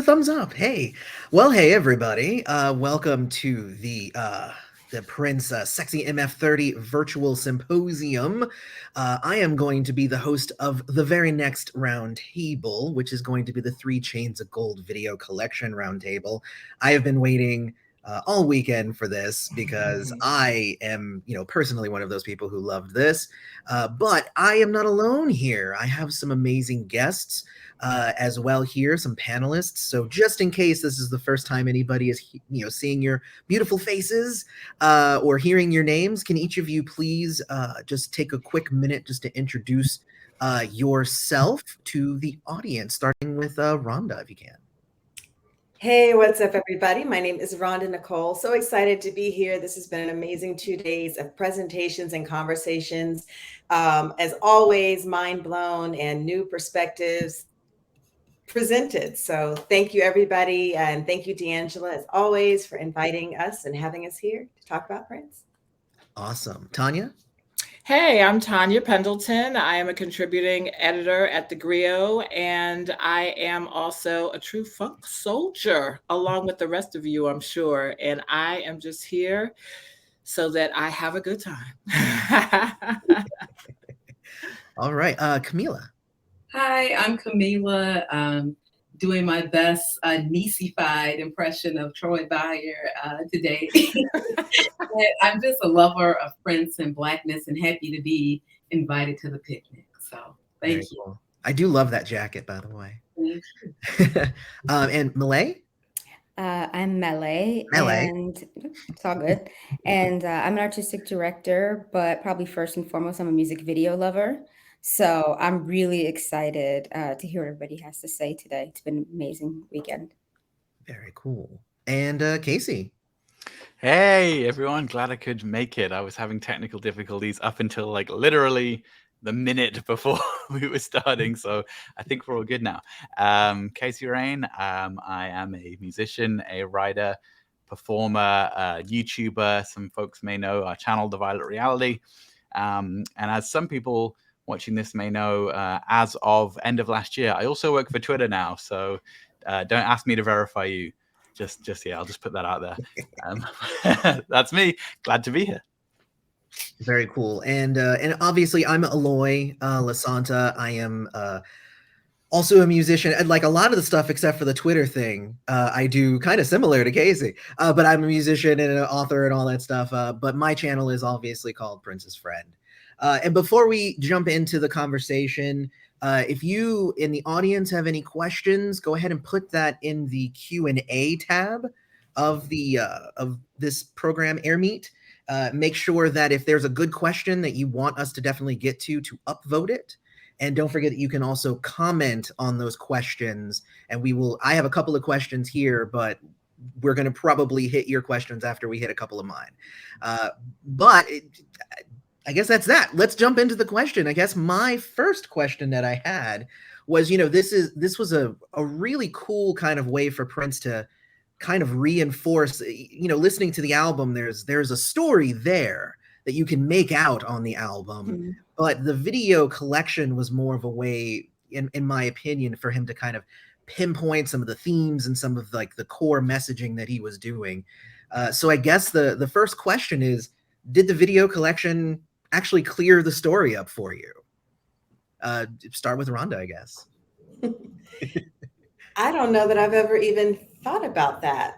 Thumbs up. Hey, well, hey everybody. Welcome to the Prince Sexy MF30 Virtual Symposium. I am going to be the host of the very next Roundtable, which is going to be the Three Chains of Gold video collection Roundtable. I have been waiting all weekend for this because I am, personally one of those people who loved this. But I am not alone here. I have some amazing guests as well here, some panelists. So just in case this is the first time anybody is, seeing your beautiful faces or hearing your names, can each of you please just take a quick minute just to introduce yourself to the audience, starting with Rhonda, if you can. Hey, what's up, everybody? My name is Rhonda Nicole. So excited to be here. This has been an amazing 2 days of presentations and conversations. As always, mind blown and new perspectives presented. So thank you, everybody. And thank you, D'Angela, as always, for inviting us and having us here to talk about Prince. Awesome. Tonya? Hey, I'm Tonya Pendleton. I am a contributing editor at The Griot, and I am also a true funk soldier, along with the rest of you, I'm sure. And I am just here so that I have a good time. All right. Kamilah. Hi, I'm Kamilah, doing my best niece-ified impression of Troy Byer today. I'm just a lover of Prince and Blackness and happy to be invited to the picnic. So thank you. Cool. I do love that jacket, by the way. Thank you. And Melay? I'm Melay, Melay. and it's all good. And I'm an artistic director, but probably first and foremost, I'm a music video lover. So I'm really excited to hear what everybody has to say today. It's been an amazing weekend. Very cool. And Casey? Hey, everyone. Glad I could make it. I was having technical difficulties up until like literally the minute before we were starting. So I think we're all good now. Casey Rain. I am a musician, a writer, performer, YouTuber. Some folks may know our channel, The Violet Reality. And as some people watching this may know, as of end of last year, I also work for Twitter now. So don't ask me to verify you. Just yeah, I'll just put that out there. That's me. Glad to be here. Very cool. And obviously I'm Eloy, Lasanta. I am also a musician. And like a lot of the stuff except for the Twitter thing, I do kind of similar to Casey. But I'm a musician and an author and all that stuff. But my channel is obviously called Prince's Friend. And before we jump into the conversation, if you in the audience have any questions, go ahead and put that in the Q&A tab of this program, AirMeet. Make sure that if there's a good question that you want us to definitely get to upvote it. And don't forget that you can also comment on those questions. And I have a couple of questions here, but we're going to probably hit your questions after we hit a couple of mine. I guess that's that. Let's jump into the question. I guess my first question that I had was, this was a really cool kind of way for Prince to kind of reinforce, listening to the album, there's a story there that you can make out on the album, but the video collection was more of a way, in my opinion, for him to kind of pinpoint some of the themes and some of like the core messaging that he was doing. So I guess the first question is, did the video collection actually clear the story up for you? Start with Rhonda, I guess. I don't know that I've ever even thought about that.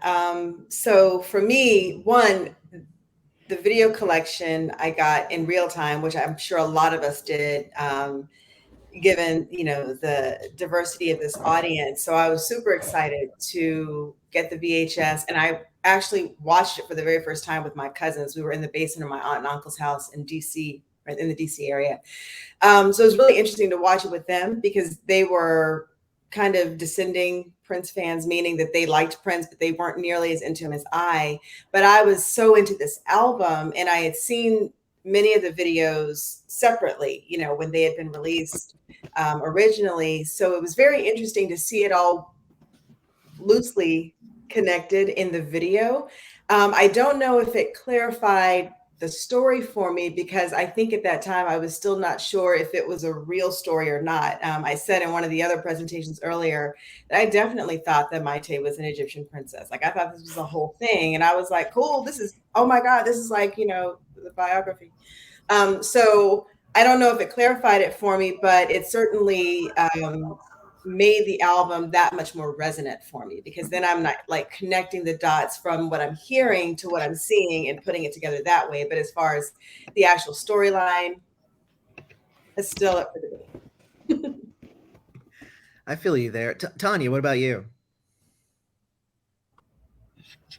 So for me, one, the video collection I got in real time, which I'm sure a lot of us did, given, the diversity of this audience. So I was super excited to get the VHS, and I actually watched it for the very first time with my cousins. We were in the basement of my aunt and uncle's house in DC, right in the DC area. So it was really interesting to watch it with them because they were kind of descending Prince fans, meaning that they liked Prince, but they weren't nearly as into him as I. But I was so into this album, and I had seen many of the videos separately, when they had been released originally. So it was very interesting to see it all loosely connected in the video. I don't know if it clarified the story for me, because I think at that time I was still not sure if it was a real story or not. I said in one of the other presentations earlier that I definitely thought that Maite was an Egyptian princess. Like I thought this was a whole thing. And I was like, cool, this is, oh my God, this is like, you know, the biography. So I don't know if it clarified it for me, but it certainly made the album that much more resonant for me, because then I'm not like connecting the dots from what I'm hearing to what I'm seeing and putting it together that way. But as far as the actual storyline, it's still up for debate. I feel you there. Tonya, what about you?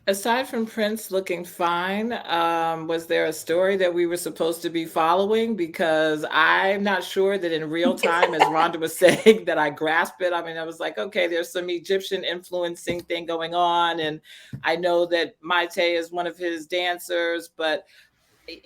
Aside from Prince looking fine, was there a story that we were supposed to be following? Because I'm not sure that in real time, as Rhonda was saying, that I grasped it. I mean, I was like, okay, there's some Egyptian influencing thing going on. And I know that Maite is one of his dancers, but,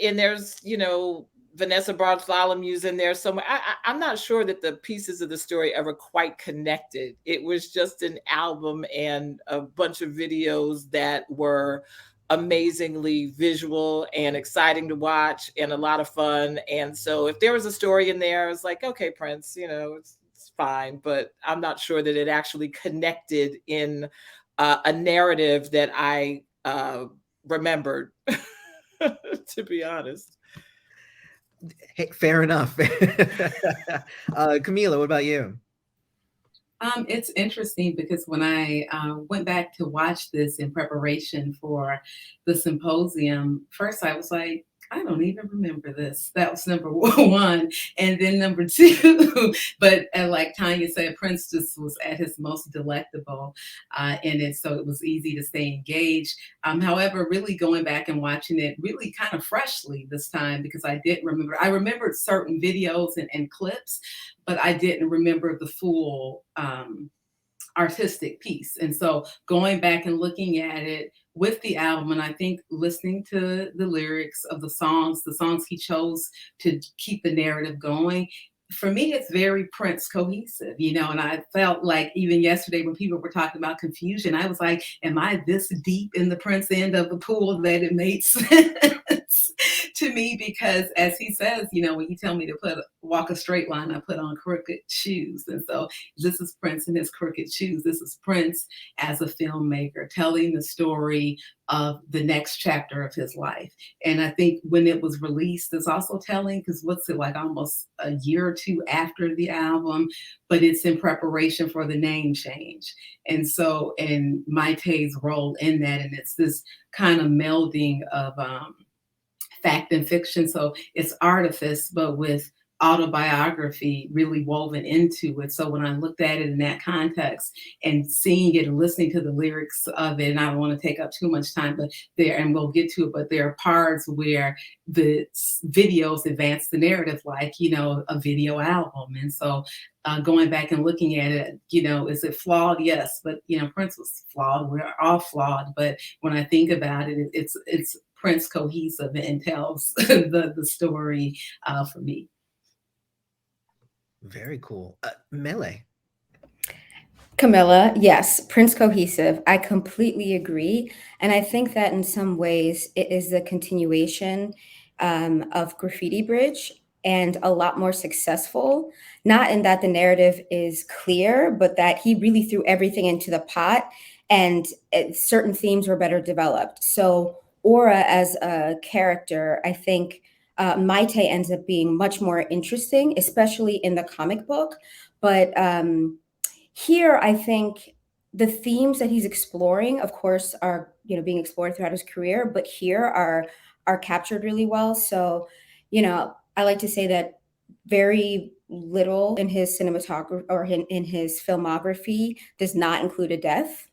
and there's, you know, Vanessa Bartholomew's in there somewhere. I'm not sure that the pieces of the story ever quite connected. It was just an album and a bunch of videos that were amazingly visual and exciting to watch and a lot of fun. And so if there was a story in there, I was like, okay, Prince, you know, it's fine. But I'm not sure that it actually connected in a narrative that I remembered, to be honest. Hey, fair enough. Kamilah, what about you? It's interesting because when I went back to watch this in preparation for the symposium, first I was like, I don't even remember this. That was number one. And then number two, but like Tonya said, Prince just was at his most delectable in it. So it was easy to stay engaged. However, really going back and watching it really kind of freshly this time, because I didn't remember. I remembered certain videos and clips, but I didn't remember the full artistic piece. And so going back and looking at it with the album, and I think listening to the lyrics of the songs he chose to keep the narrative going, for me, it's very Prince cohesive, you know, and I felt like even yesterday when people were talking about confusion, I was like, am I this deep in the Prince end of the pool that it made sense to me? Because as he says, you know, when you tell me to walk a straight line, I put on crooked shoes. And so this is Prince in his crooked shoes. This is Prince as a filmmaker telling the story of the next chapter of his life. And I think when it was released, it's also telling, because what's it like, almost a year or two after the album, but it's in preparation for the name change. And so, and Maite's role in that, and it's this kind of melding of fact and fiction. So it's artifice, but with autobiography really woven into it. So when I looked at it in that context and seeing it and listening to the lyrics of it, and I don't want to take up too much time, but and we'll get to it, but there are parts where the videos advance the narrative like, you know, a video album. And so going back and looking at it, you know, is it flawed? Yes, but, you know, Prince was flawed. We're all flawed. But when I think about it, it's Prince cohesive and tells the story for me. Very cool. Melay. Kamilah, yes, Prince cohesive. I completely agree. And I think that in some ways it is the continuation of Graffiti Bridge, and a lot more successful, not in that the narrative is clear, but that he really threw everything into the pot and certain themes were better developed. So Aura as a character, I think Maite ends up being much more interesting, especially in the comic book. But here, I think the themes that he's exploring, of course, are, you know, being explored throughout his career, but here are captured really well. So, you know, I like to say that very little in his cinematography or in his filmography does not include a death.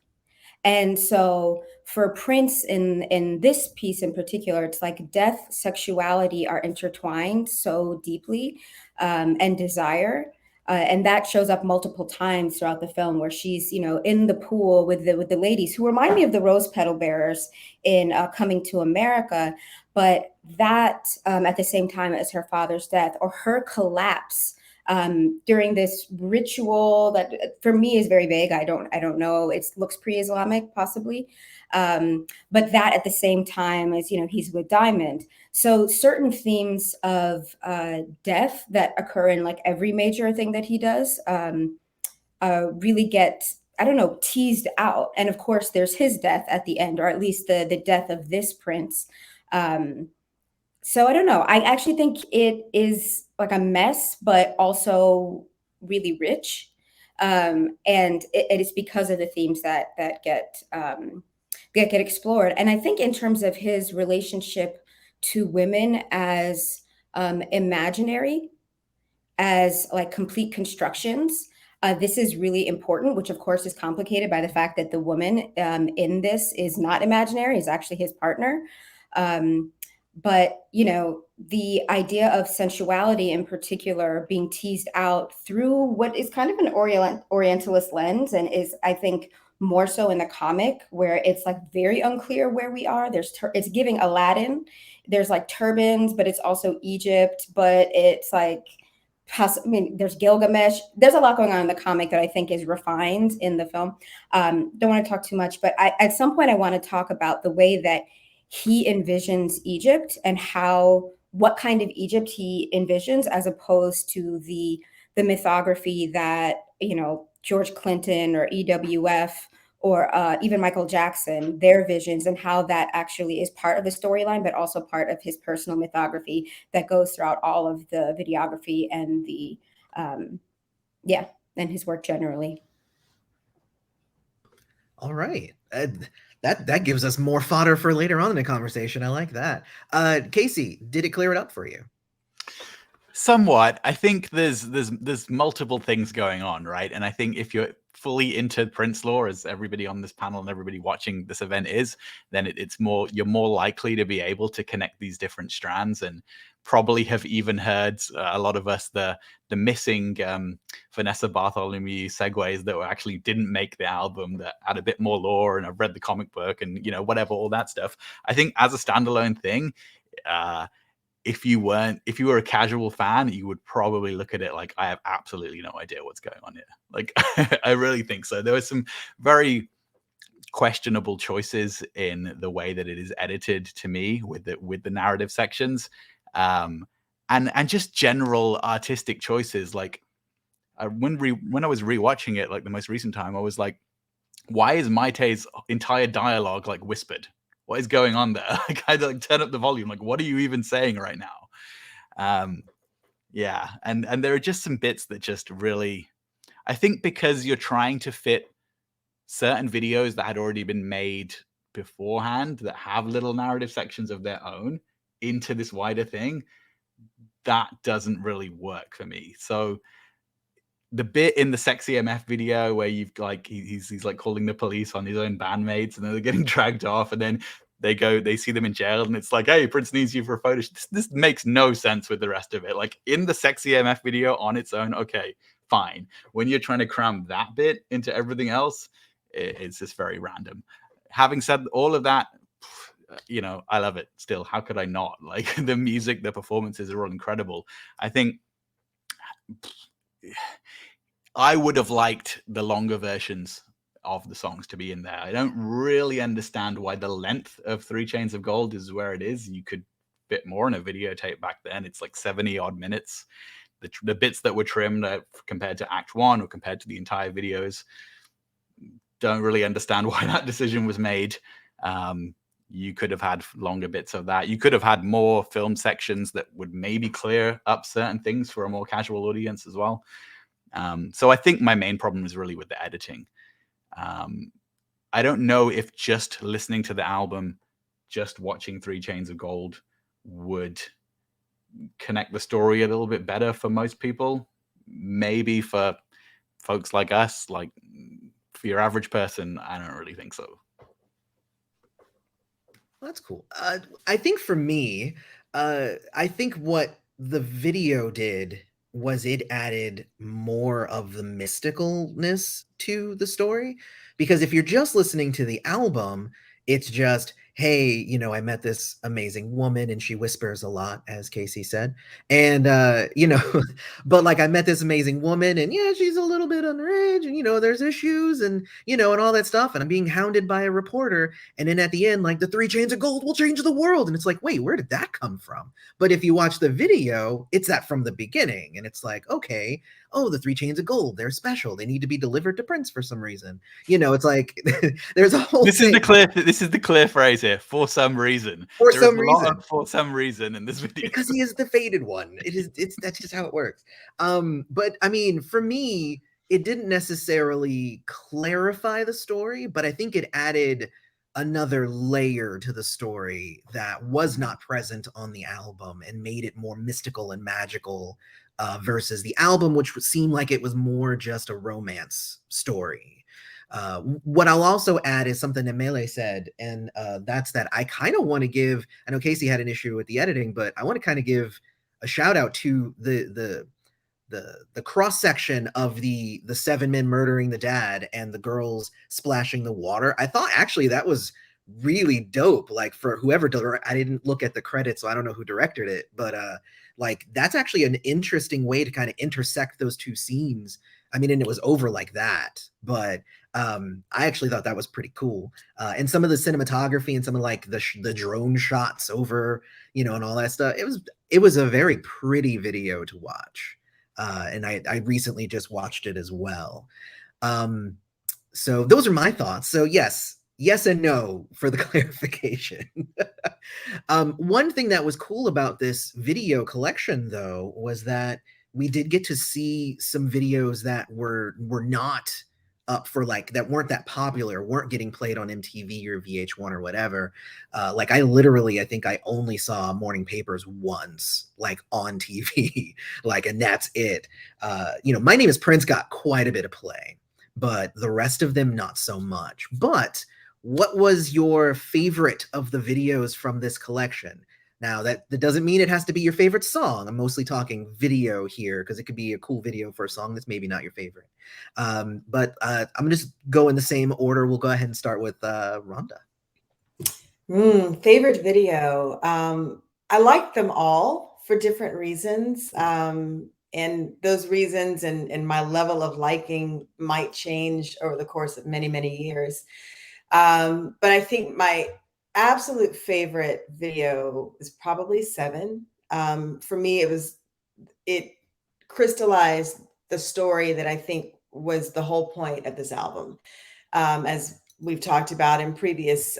And so for Prince in this piece in particular, it's like death, sexuality are intertwined so deeply, and desire. And that shows up multiple times throughout the film, where she's, you know, in the pool with the ladies who remind me of the Rose Petal Bearers in Coming to America. But that at the same time as her father's death or her collapse during this ritual that for me is very vague. I don't know. It looks pre-Islamic possibly. But that at the same time as, he's with Diamond. So certain themes of death that occur in like every major thing that he does really get, I don't know, teased out. And of course, there's his death at the end, or at least the death of this prince. So I don't know. I actually think it is like a mess, but also really rich. And it is because of the themes that get explored. And I think in terms of his relationship to women as imaginary, as like complete constructions, this is really important, which of course is complicated by the fact that the woman in this is not imaginary, is actually his partner. But, the idea of sensuality in particular being teased out through what is kind of an Orientalist lens, and is, I think, more so in the comic, where it's like very unclear where we are. It's giving Aladdin. There's like turbans, but it's also Egypt, but it's like, there's Gilgamesh. There's a lot going on in the comic that I think is refined in the film. Don't want to talk too much, but at some point I want to talk about the way that he envisions Egypt and what kind of Egypt he envisions, as opposed to the mythography that, George Clinton or EWF or even Michael Jackson, their visions, and how that actually is part of the storyline, but also part of his personal mythography that goes throughout all of the videography and the, and his work generally. All right. That gives us more fodder for later on in the conversation. I like that. Casey, did it clear it up for you? Somewhat. I think there's multiple things going on, right? And I think if you're fully into Prince lore, as everybody on this panel and everybody watching this event is, then you're more likely to be able to connect these different strands, and probably have even heard, a lot of us, the missing Vanessa Bartholomew segues that actually didn't make the album, that add a bit more lore, and I've read the comic book and whatever, all that stuff. I think as a standalone thing, if you were a casual fan, you would probably look at it like, I have absolutely no idea what's going on here. Like, I really think so. There were some very questionable choices in the way that it is edited, to me, with the narrative sections, and just general artistic choices. Like, when I was rewatching it, like the most recent time, I was like, why is Maite's entire dialogue like whispered? What is going on there? Like, I like turn up the volume. Like, what are you even saying right now? Yeah, and there are just some bits that just really, I think, because you're trying to fit certain videos that had already been made beforehand that have little narrative sections of their own into this wider thing, that doesn't really work for me. So the bit in the Sexy MF video where you've like he's like calling the police on his own bandmates, and then they're getting dragged off, and then they see them in jail, and it's like, hey, Prince needs you for a photo. This makes no sense with the rest of it. Like, in the Sexy MF video on its own, okay, fine. When you're trying to cram that bit into everything else, it's just very random. Having said all of that, I love it still. How could I not? Like, the music, the performances are all incredible. I think I would have liked the longer versions of the songs to be in there. I don't really understand why the length of 3 Chains of Gold is where it is. You could fit more in a videotape back then. It's like 70 odd minutes. The bits that were trimmed compared to Act 1 or compared to the entire videos, don't really understand why that decision was made. You could have had longer bits of that. You could have had more film sections that would maybe clear up certain things for a more casual audience as well. So I think my main problem is really with the editing. I don't know if just listening to the album, just watching 3 Chains of Gold would connect the story a little bit better for most people. Maybe for folks like us, like for your average person, I don't really think so. That's cool. I think for me, I think what the video did was it added more of the mysticalness to the story. Because if you're just listening to the album, it's just, hey, you know, I met this amazing woman and she whispers a lot, as Casey said. And, you know, but like I met this amazing woman and yeah, she's a little bit underage and, you know, there's issues and, you know, and all that stuff. And I'm being hounded by a reporter. And then at the end, like the 3 chains of gold will change the world. And it's like, wait, where did that come from? But if you watch the video, it's that from the beginning. And it's like, okay, oh, the 3 chains of gold, they're special. They need to be delivered to Prince for some reason. You know, it's like there's a whole This thing. is the clear phrase here. For some reason. For There is some a lot reason. of for some reason in this video. Because he is the faded one. That's just how it works. But I mean, for me, it didn't necessarily clarify the story, but I think it added another layer to the story that was not present on the album and made it more mystical and magical versus the album, which seemed like it was more just a romance story. What I'll also add is something that Melay said, and that's that I kind of want to give, I know Casey had an issue with the editing, but I want to kind of give a shout out to the cross section of the 7 men murdering the dad and the girls splashing the water. I thought actually that was really dope. Like for whoever I didn't look at the credits, so I don't know who directed it, but like that's actually an interesting way to kind of intersect those 2 scenes. I mean, and it was over like that, but I actually thought that was pretty cool. And some of the cinematography and some of like the drone shots over, you know, and all that stuff. It was a very pretty video to watch. And I recently just watched it as well. So those are my thoughts. So yes and no for the clarification. One thing that was cool about this video collection, though, was that we did get to see some videos that were not up for like that weren't that popular, weren't getting played on MTV or VH1 or whatever. Like I think I only saw Morning Papers once, like on TV, like, and that's it. You know, My Name is Prince got quite a bit of play, but the rest of them not so much. But what was your favorite of the videos from this collection? Now, that doesn't mean it has to be your favorite song. I'm mostly talking video here because it could be a cool video for a song that's maybe not your favorite. But I'm going to just go in the same order. We'll go ahead and start with Rhonda. Favorite video. I like them all for different reasons. And those reasons and my level of liking might change over the course of many, many years. But I think my absolute favorite video is probably 7. For me, it crystallized the story that I think was the whole point of this album. As we've talked about in previous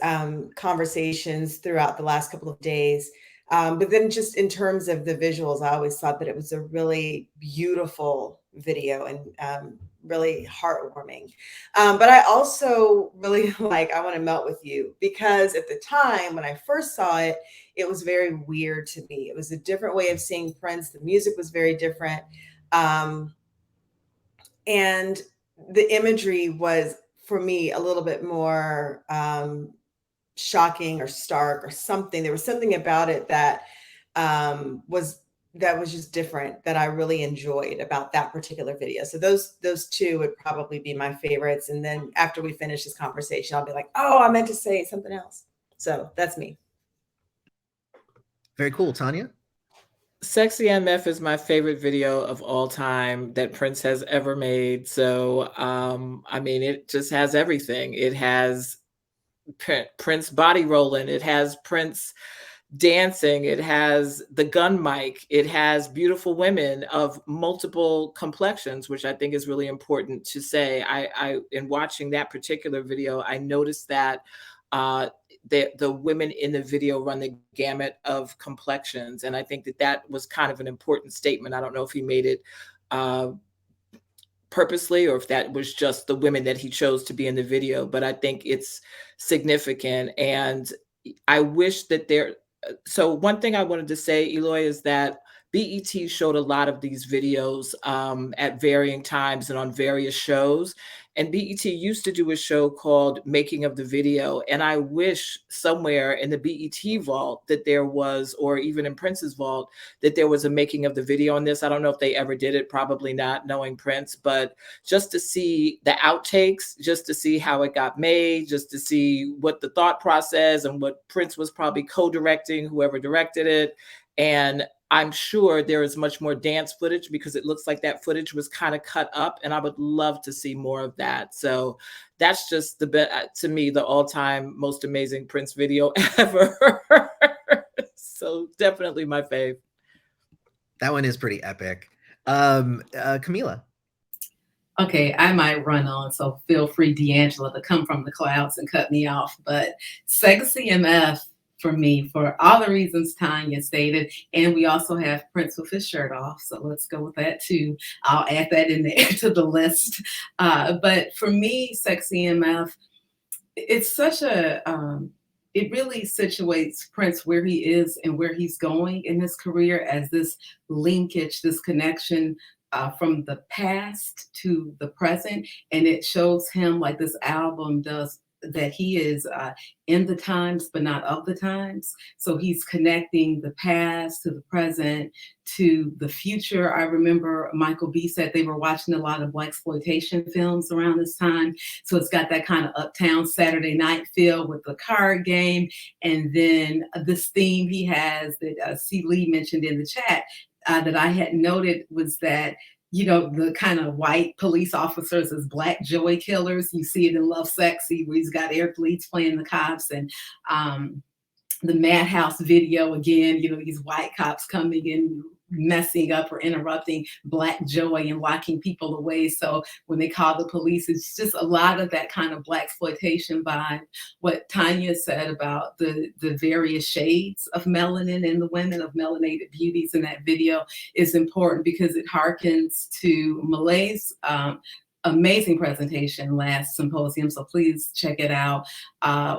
conversations throughout the last couple of days. But then just in terms of the visuals, I always thought that it was a really beautiful video and really heartwarming. But I also really like I Want to Melt With You, because at the time when I first saw it, it was very weird to me. It was a different way of seeing Prince. The music was very different. And the imagery was, for me, a little bit more shocking or stark or something. There was something about it that was just different that I really enjoyed about that particular video. So those 2 would probably be my favorites. And then after we finish this conversation, I'll be like, oh, I meant to say something else. So that's me. Very cool. Tonya? Sexy MF is my favorite video of all time that Prince has ever made. So, I mean, it just has everything. It has Prince body rolling. It has Prince dancing. It has the gun mic. It has beautiful women of multiple complexions, which I think is really important to say. I in watching that particular video, I noticed that the women in the video run the gamut of complexions. And I think that was kind of an important statement. I don't know if he made it purposely or if that was just the women that he chose to be in the video, but I think it's significant. And I wish that so one thing I wanted to say, Eloy, is that BET showed a lot of these videos at varying times and on various shows. And BET used to do a show called Making of the Video. And I wish somewhere in the BET vault that there was, or even in Prince's vault, that there was a making of the video on this. I don't know if they ever did it, probably not, knowing Prince, but just to see the outtakes, just to see how it got made, just to see what the thought process and what Prince was probably co-directing, whoever directed it. And I'm sure there is much more dance footage because it looks like that footage was kind of cut up, and I would love to see more of that. So that's just to me, the all-time most amazing Prince video ever. So definitely my fave. That one is pretty epic. Kamilah. Okay, I might run on, so feel free, D'Angelo, to come from the clouds and cut me off. But Sexy MF, for me, for all the reasons Tonya stated, and we also have Prince with his shirt off, so let's go with that too. I'll add that in there to the list. But for me, Sexy MF, it's such a, it really situates Prince where he is and where he's going in his career as this linkage, this connection from the past to the present. And it shows him, like this album does, that he is in the times, but not of the times. So he's connecting the past to the present to the future. I remember Michael B said they were watching a lot of blaxploitation films around this time. So it's got that kind of Uptown Saturday night feel with the card game. And then this theme he has that C. Lee mentioned in the chat that I had noted was that, you know, the kind of white police officers as black joy killers. You see it in Love Sexy, where he's got Eric Leeds playing the cops, and the Madhouse video again, you know, these white cops coming in, messing up or interrupting black joy and locking people away. So when they call the police, it's just a lot of that kind of blaxploitation vibe. What Tonya said about the various shades of melanin in the women, of melanated beauties in that video, is important because it harkens to Malay's amazing presentation last symposium, so please check it out,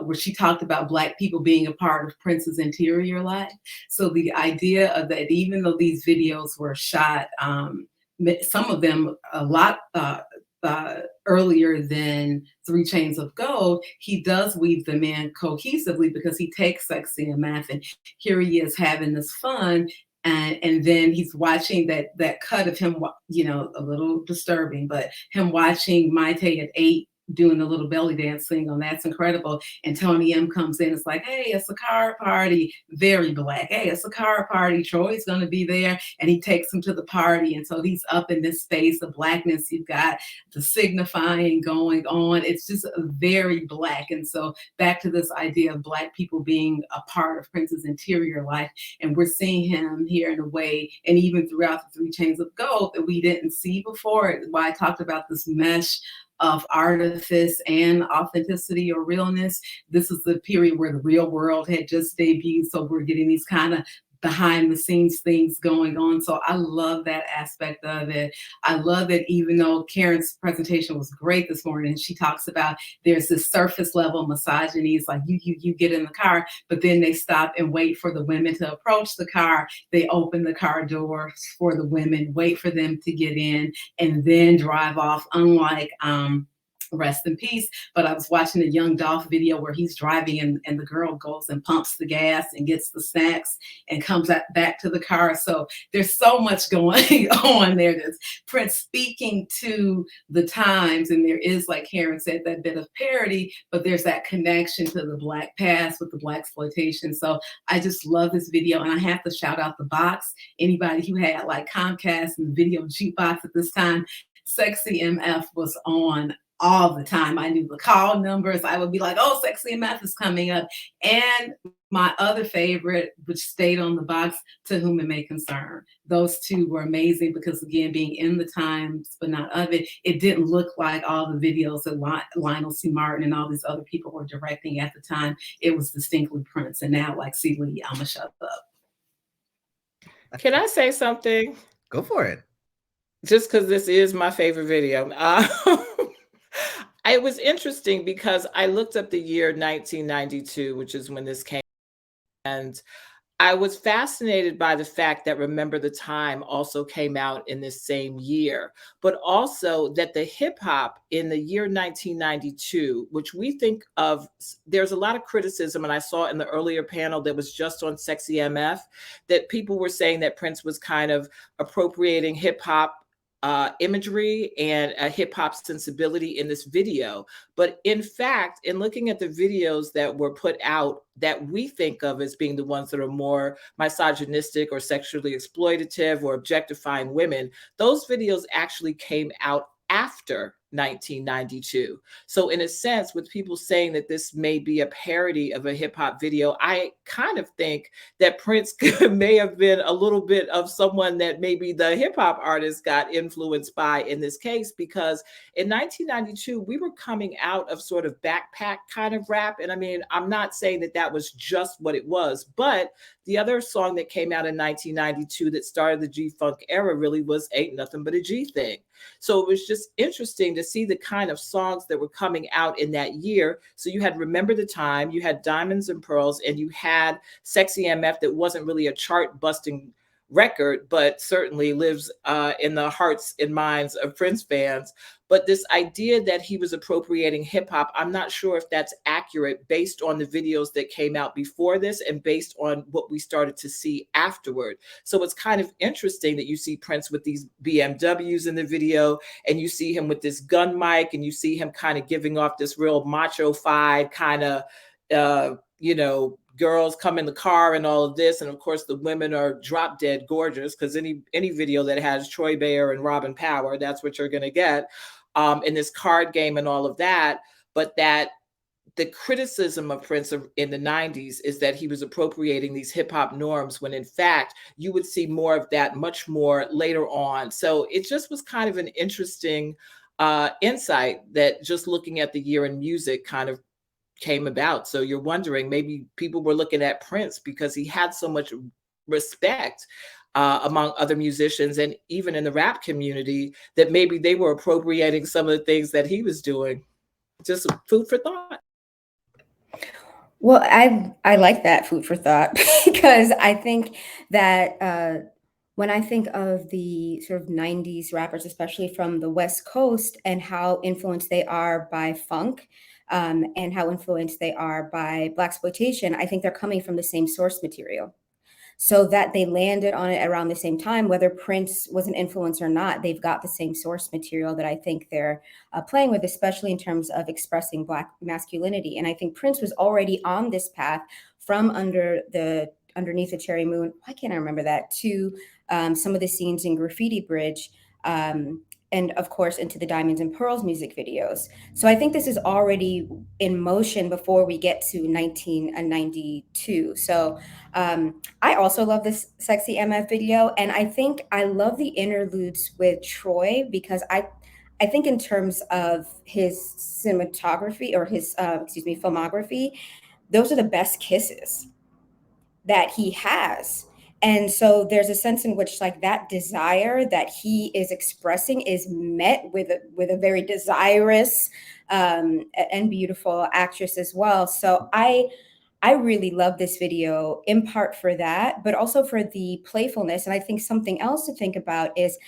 where she talked about Black people being a part of Prince's interior life. So the idea of that, even though these videos were shot, some of them a lot earlier than 3 Chains of Gold, he does weave them in cohesively because he takes Sexy MF and here he is having this fun. And then he's watching that cut of him, you know, a little disturbing, but him watching Maite at 8 doing the little belly dance thing on That's Incredible. And Tony M comes in, it's like, hey, it's a car party. Very Black. Hey, it's a car party. Troy's going to be there. And he takes him to the party. And so he's up in this space of Blackness. You've got the signifying going on. It's just very Black. And so back to this idea of Black people being a part of Prince's interior life. And we're seeing him here in a way, and even throughout the 3 Chains of Gold, that we didn't see before. Why I talked about this mesh of artifice and authenticity or realness. This is the period where The Real World had just debuted. So we're getting these kind of behind the scenes things going on. So I love that aspect of it. I love that even though Karen's presentation was great this morning, and she talks about there's this surface level misogyny. It's like you get in the car, but then they stop and wait for the women to approach the car. They open the car doors for the women, wait for them to get in, and then drive off. Unlike rest in peace. But I was watching a Young Dolph video where he's driving and the girl goes and pumps the gas and gets the snacks and comes back to the car. So there's so much going on there. There's Prince speaking to the times, and there is, like Karen said, that bit of parody, but there's that connection to the Black past with the blaxploitation. So I just love this video, and I have to shout out the box. Anybody who had like Comcast and video jukebox at this time, Sexy MF was on all the time. I knew the call numbers. I would be like, oh, Sexy MF is coming up. And my other favorite, which stayed on the box, To Whom It May Concern. Those two were amazing because, again, being in the times, but not of it, it didn't look like all the videos that Lionel C. Martin and all these other people were directing at the time. It was distinctly Prince. And now, like C. Lee, I'm going to shut up. Can I say something? Go for it. Just because this is my favorite video. It was interesting because I looked up the year 1992, which is when this came, and I was fascinated by the fact that Remember the Time also came out in this same year, but also that the hip hop in the year 1992, which we think of, there's a lot of criticism, and I saw in the earlier panel that was just on Sexy MF, that people were saying that Prince was kind of appropriating hip hop imagery and a hip hop sensibility in this video. But in fact, in looking at the videos that were put out that we think of as being the ones that are more misogynistic or sexually exploitative or objectifying women, those videos actually came out after 1992. So in a sense, with people saying that this may be a parody of a hip hop video, I kind of think that Prince may have been a little bit of someone that maybe the hip hop artist got influenced by in this case, because in 1992, we were coming out of sort of backpack kind of rap. And I mean, I'm not saying that that was just what it was, but the other song that came out in 1992 that started the G-Funk era really was Ain't Nothing But a G Thing. So it was just interesting to see the kind of songs that were coming out in that year. So you had Remember the Time, you had Diamonds and Pearls, and you had Sexy MF that wasn't really a chart busting record, but certainly lives in the hearts and minds of Prince fans. But this idea that he was appropriating hip hop, I'm not sure if that's accurate based on the videos that came out before this and based on what we started to see afterward. So it's kind of interesting that you see Prince with these BMWs in the video, and you see him with this gun mic, and you see him kind of giving off this real macho-fied kind of, girls come in the car and all of this. And of course, the women are drop dead gorgeous, because any video that has Troy Bayer and Robin Power, that's what you're going to get in this card game and all of that. But that the criticism of Prince in the 90s is that he was appropriating these hip hop norms, when in fact, you would see more of that much more later on. So it just was kind of an interesting insight that just looking at the year in music kind of came about. So you're wondering, maybe people were looking at Prince because he had so much respect among other musicians and even in the rap community, that maybe they were appropriating some of the things that he was doing. Just food for thought. Well, I like that food for thought because I think that when I think of the sort of 90s rappers, especially from the West Coast, and how influenced they are by funk, and how influenced they are by Blaxploitation, I think they're coming from the same source material. So that they landed on it around the same time, whether Prince was an influence or not, they've got the same source material that I think they're playing with, especially in terms of expressing Black masculinity. And I think Prince was already on this path from Underneath the Cherry Moon, why can't I remember that, to some of the scenes in Graffiti Bridge, and of course into the Diamonds and Pearls music videos. So I think this is already in motion before we get to 1992. So I also love this Sexy MF video, and I think I love the interludes with Troy because I think in terms of his cinematography or his filmography, those are the best kisses that he has. And so there's a sense in which like that desire that he is expressing is met with a very desirous and beautiful actress as well. So I really love this video in part for that, but also for the playfulness. And I think something else to think about is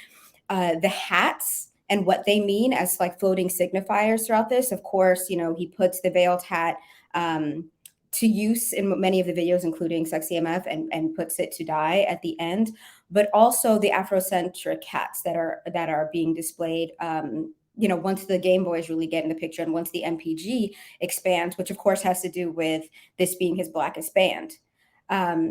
the hats and what they mean as like floating signifiers throughout this. Of course, he puts the veiled hat to use in many of the videos, including Sexy MF, and puts it to die at the end, but also the Afrocentric hats that are being displayed. Once the Game Boys really get in the picture, and once the MPG expands, which of course has to do with this being his blackest band.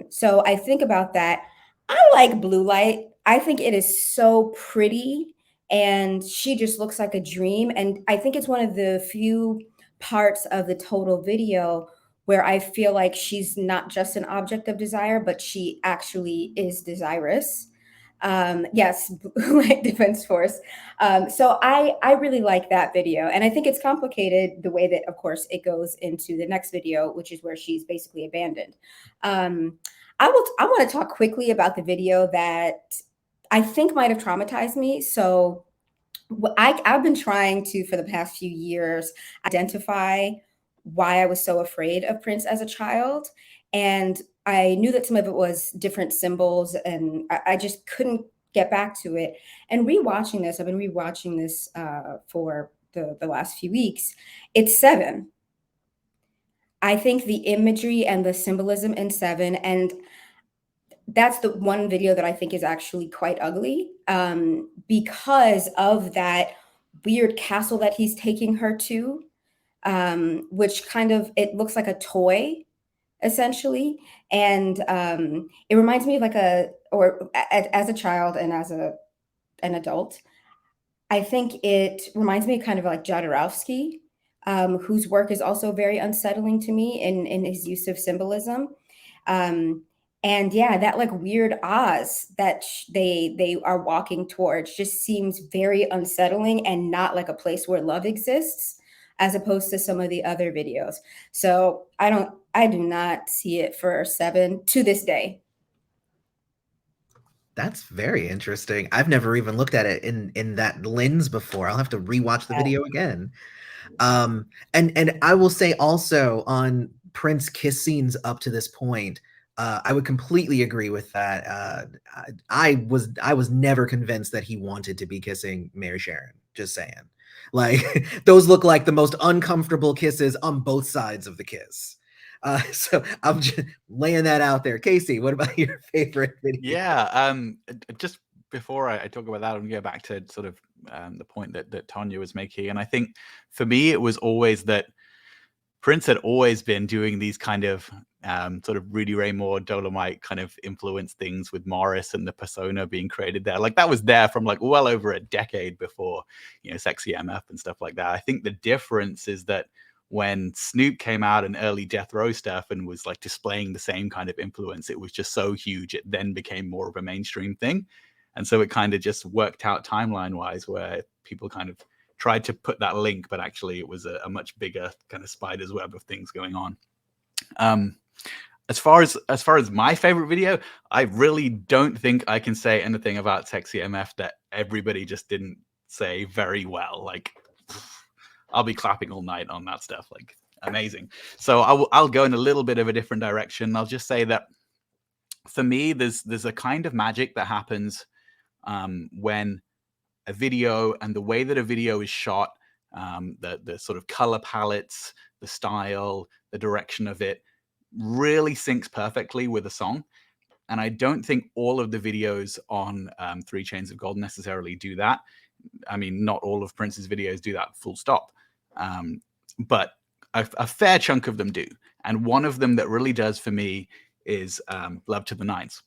So I think about that. I like Blue Light. I think it is so pretty, and she just looks like a dream. And I think it's one of the few parts of the total video where I feel like she's not just an object of desire, but she actually is desirous. Yes, Light Defense Force. So I really like that video. And I think it's complicated the way that, of course, it goes into the next video, which is where she's basically abandoned. I want to talk quickly about the video that I think might have traumatized me. So I've been trying to, for the past few years, identify why I was so afraid of Prince as a child. And I knew that some of it was different symbols, and I just couldn't get back to it. And rewatching this, I've been rewatching this for the last few weeks. It's Seven. I think the imagery and the symbolism in Seven, and that's the one video that I think is actually quite ugly, because of that weird castle that he's taking her to, which kind of, it looks like a toy essentially. And it reminds me of like as a child and as an adult, I think it reminds me kind of like Jodorowsky, whose work is also very unsettling to me in his use of symbolism. And yeah, that like weird Oz that they are walking towards just seems very unsettling and not like a place where love exists, as opposed to some of the other videos. So I do not see it for Seven to this day. That's very interesting. I've never even looked at it in that lens before. I'll have to rewatch the video again. And I will say also on Prince kiss scenes up to this point, I would completely agree with that. I was never convinced that he wanted to be kissing Mary Sharon. Just saying, like those look like the most uncomfortable kisses on both sides of the kiss. So I'm just laying that out there. Casey, what about your favorite video? Yeah, just before I talk about that, I'm going to go back to sort of the point that Tonya was making. And I think for me, it was always that Prince had always been doing these kind of sort of Rudy Ray Moore, Dolomite kind of influence things with Morris and the persona being created there. Like that was there from like well over a decade before, you know, Sexy MF and stuff like that. I think the difference is that when Snoop came out in early Death Row stuff and was like displaying the same kind of influence, it was just so huge. It then became more of a mainstream thing. And so it kind of just worked out timeline wise where people kind of tried to put that link, but actually it was a much bigger kind of spider's web of things going on. As far as my favorite video, I really don't think I can say anything about Sexy MF that everybody just didn't say very well. Like, I'll be clapping all night on that stuff. Like, amazing. So I'll go in a little bit of a different direction. I'll just say that for me, there's a kind of magic that happens when a video and the way that a video is shot, the sort of color palettes, the style, the direction of it really syncs perfectly with a song. And I don't think all of the videos on 3 Chains of Gold necessarily do that. I mean, not all of Prince's videos do that, full stop. But a fair chunk of them do. And one of them that really does for me is Love to the Nines.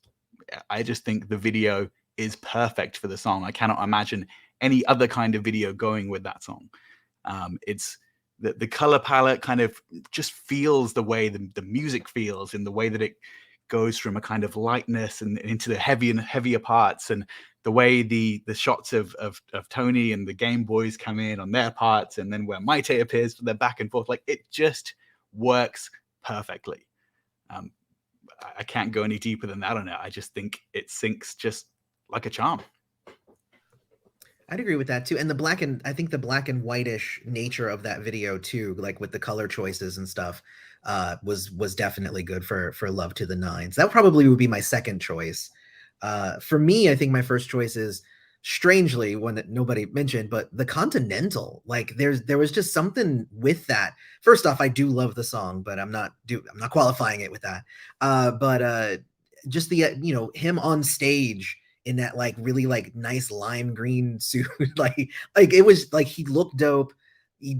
I just think the video is perfect for the song. I cannot imagine any other kind of video going with that song. It's the color palette kind of just feels the way the music feels, in the way that it goes from a kind of lightness and into the heavier parts, and the way the shots of Tony and the Game Boys come in on their parts, and then where Maite appears for their back and forth, like it just works perfectly. I can't go any deeper than that on it. I just think it syncs just like a charm. I'd agree with that too. And I think the black and whitish nature of that video too, like with the color choices and stuff, was definitely good for Love to the Nines. That probably would be my second choice. For me, I think my first choice is, strangely, one that nobody mentioned, but the Continental. Like there was just something with that. First off, I do love the song, but I'm not qualifying it with that. But just the him on stage in that like really like nice lime green suit, like it was like he looked dope.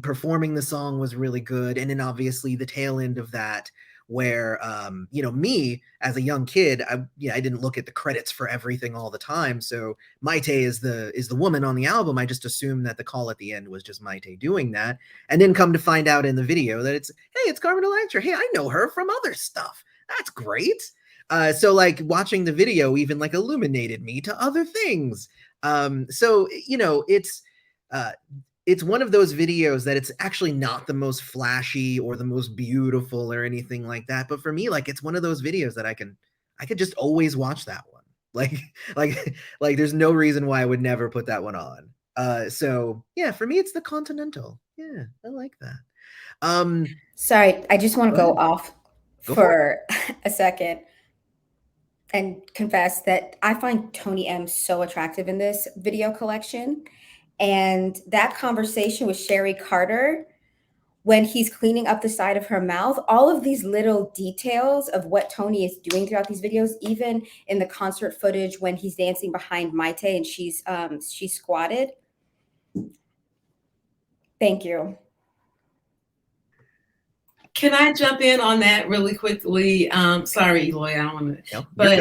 Performing the song was really good, and then obviously the tail end of that, where me as a young kid, I didn't look at the credits for everything all the time. So Maite is the woman on the album. I just assumed that the call at the end was just Maite doing that, and then come to find out in the video that it's Carmen Electra. Hey, I know her from other stuff. That's great. So like watching the video even like illuminated me to other things. So it's one of those videos that it's actually not the most flashy or the most beautiful or anything like that. But for me, like it's one of those videos that I could just always watch that one. Like there's no reason why I would never put that one on. So yeah, for me, it's the Continental. Yeah, I like that. Sorry, I just want to go off for a second. and confess that I find Tony M so attractive in this video collection. And that conversation with Sherry Carter, when he's cleaning up the side of her mouth, all of these little details of what Tony is doing throughout these videos, even in the concert footage when he's dancing behind Maite and she's squatted. Thank you. Can I jump in on that really quickly? Sorry, Eloy, I don't want to, but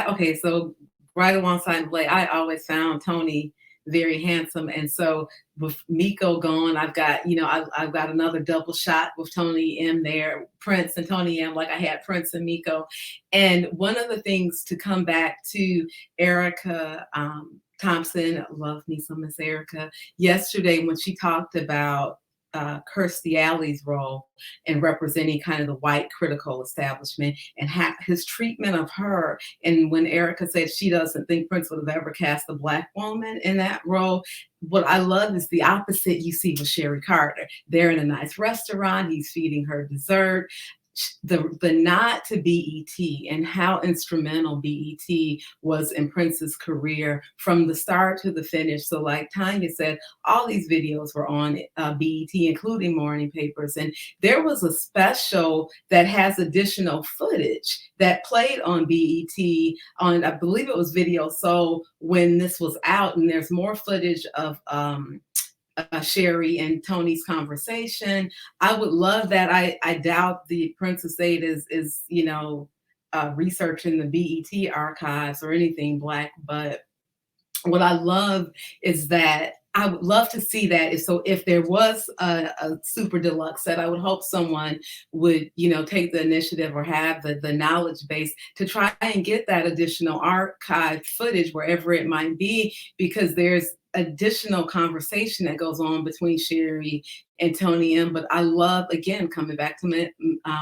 okay, so right alongside Melay, I always found Tony very handsome. And so with Miko gone, I've got another double shot with Tony M there, Prince and Tony M, like I had Prince and Miko. And one of the things to come back to Erotica Thompson, love me some Miss Erotica, yesterday when she talked about Kirstie Alley's role in representing kind of the white critical establishment and his treatment of her. And when Erotica said she doesn't think Prince would have ever cast a Black woman in that role, what I love is the opposite you see with Sherry Carter. They're in a nice restaurant, he's feeding her dessert. The nod to BET and how instrumental BET was in Prince's career from the start to the finish. So like Tonya said, all these videos were on BET, including Morning Papers. And there was a special that has additional footage that played on BET on, I believe it was Video Soul when this was out. And there's more footage of Sherry and Tony's conversation. I would love that. I doubt the Prince estate is researching the BET archives or anything Black, but what I love is that I would love to see that. So if there was a super deluxe set, I would hope someone would, take the initiative or have the knowledge base to try and get that additional archive footage wherever it might be, because there's additional conversation that goes on between Sherry and Tony M. But I love, again, coming back to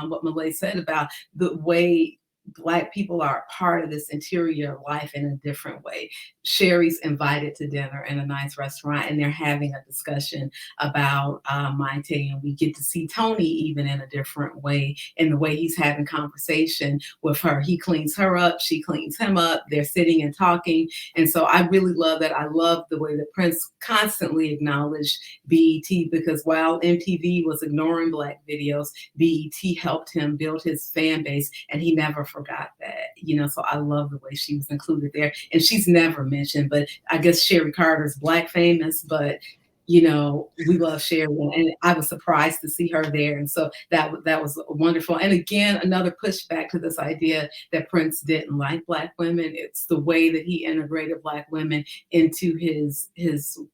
what Melay said about the way Black people are a part of this interior life in a different way. Sherry's invited to dinner in a nice restaurant and they're having a discussion about Maite, and we get to see Tony even in a different way, in the way he's having conversation with her. He cleans her up, she cleans him up, they're sitting and talking. And so I really love that. I love the way that Prince constantly acknowledged BET, because while MTV was ignoring Black videos, BET helped him build his fan base, and he never forgot that, so I love the way she was included there. And she's never mentioned, but I guess Sherry Carter's Black famous, but we love Sherry, and I was surprised to see her there. And so that was wonderful. And again, another pushback to this idea that Prince didn't like Black women. It's the way that he integrated Black women into his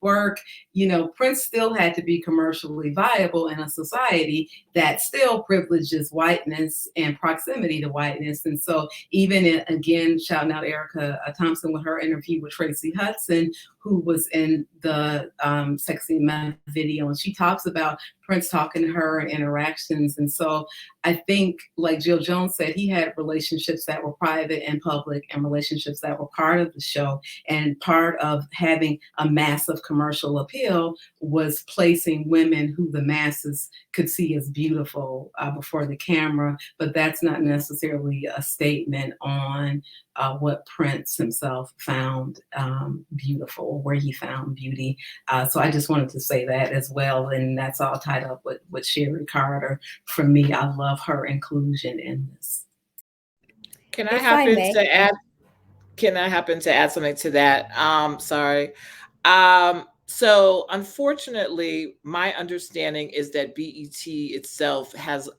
work. Prince still had to be commercially viable in a society that still privileges whiteness and proximity to whiteness. And so even again, shouting out Erotica Thompson with her interview with Tracy Hudson, who was in the Sexy MF video, and she talks about Prince talking to her and interactions. And so I think, like Jill Jones said, he had relationships that were private and public, and relationships that were part of the show. And part of having a massive commercial appeal was placing women who the masses could see as beautiful before the camera. But that's not necessarily a statement on what Prince himself found beautiful, where he found beauty. So I just wanted to say that as well. And that's all tied up with Sherry Carter. For me, I love her inclusion in this. Can I happen to add something to that? Sorry. So unfortunately, my understanding is that BET itself has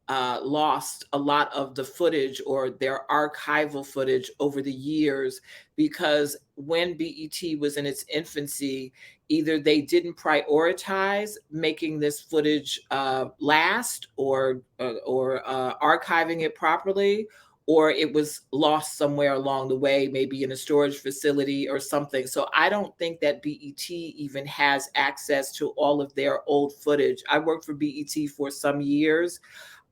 lost a lot of the footage or their archival footage over the years, because when BET was in its infancy, either they didn't prioritize making this footage last or archiving it properly, or it was lost somewhere along the way, maybe in a storage facility or something. So I don't think that BET even has access to all of their old footage. I worked for BET for some years.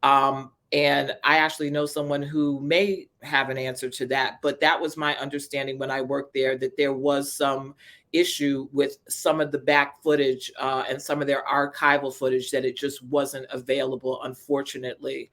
And I actually know someone who may have an answer to that, but that was my understanding when I worked there, that there was some issue with some of the back footage and some of their archival footage, that it just wasn't available, unfortunately.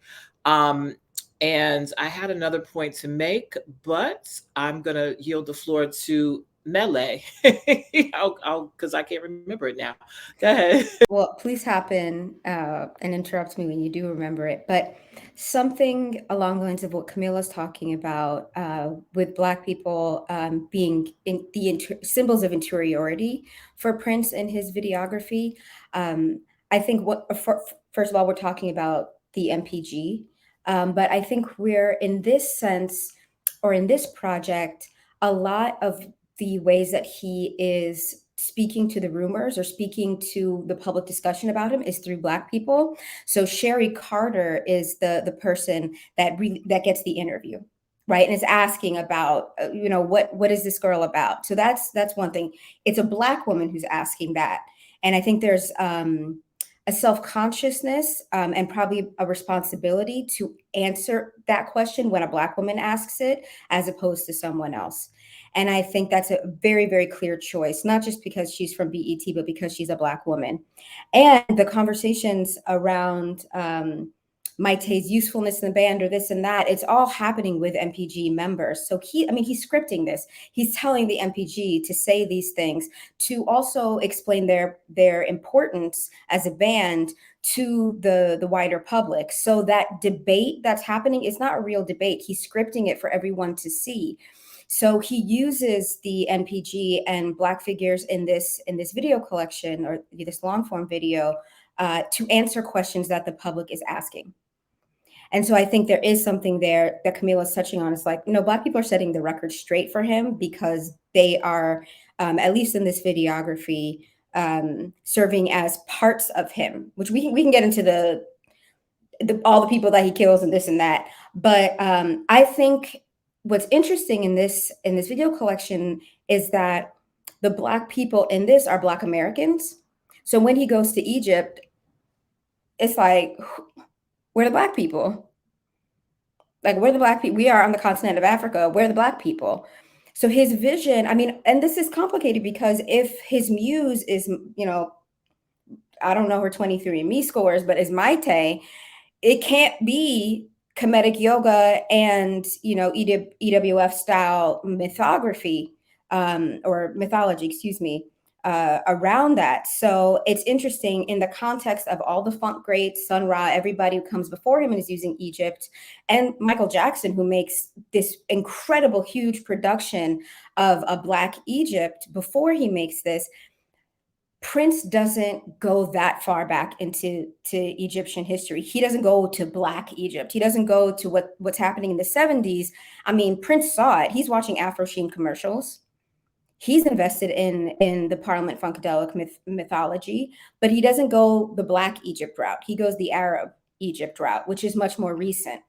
And I had another point to make, but I'm going to yield the floor to Melay. Because I can't remember it now. Go ahead. Well, please hop in and interrupt me when you do remember it. But something along the lines of what Camille's talking about with Black people being in the symbols of interiority for Prince in his videography. I think first of all, we're talking about the MPG. But I think we're in this sense, or in this project, a lot of the ways that he is speaking to the rumors or speaking to the public discussion about him is through Black people. So Sherry Carter is the person that gets the interview, right, and is asking about what is this girl about. So that's one thing. It's a Black woman who's asking that, and I think there's a self-consciousness and probably a responsibility to answer that question when a Black woman asks it, as opposed to someone else. And I think that's a very, very clear choice, not just because she's from BET, but because she's a Black woman. And the conversations around Maite's usefulness in the band or this and that, it's all happening with MPG members. So he's scripting this. He's telling the MPG to say these things, to also explain their importance as a band to the wider public. So that debate that's happening is not a real debate. He's scripting it for everyone to see. So he uses the MPG and Black figures in this video collection, or this long form video, to answer questions that the public is asking. And so I think there is something there that Kamilah is touching on. It's like, Black people are setting the record straight for him, because they are, at least in this videography, serving as parts of him, which we can get into all the people that he kills and this and that. But I think what's interesting in this video collection is that the Black people in this are Black Americans. So when he goes to Egypt, it's like, we're the Black people. Like, we're the Black people. We are on the continent of Africa. We're the Black people. So his vision, and this is complicated, because if his muse is, I don't know her 23andMe scores, but is Maite, it can't be Kemetic yoga and, EWF style mythography, or mythology, excuse me, around that. So it's interesting in the context of all the funk greats, Sun Ra, everybody who comes before him and is using Egypt, and Michael Jackson, who makes this incredible, huge production of a Black Egypt before he makes this. Prince doesn't go that far back into Egyptian history. He doesn't go to Black Egypt. He doesn't go to what's happening in the 70s. Prince saw it. He's watching Afro Sheen commercials. He's invested in the Parliament Funkadelic mythology, but he doesn't go the Black Egypt route. He goes the Arab Egypt route, which is much more recent,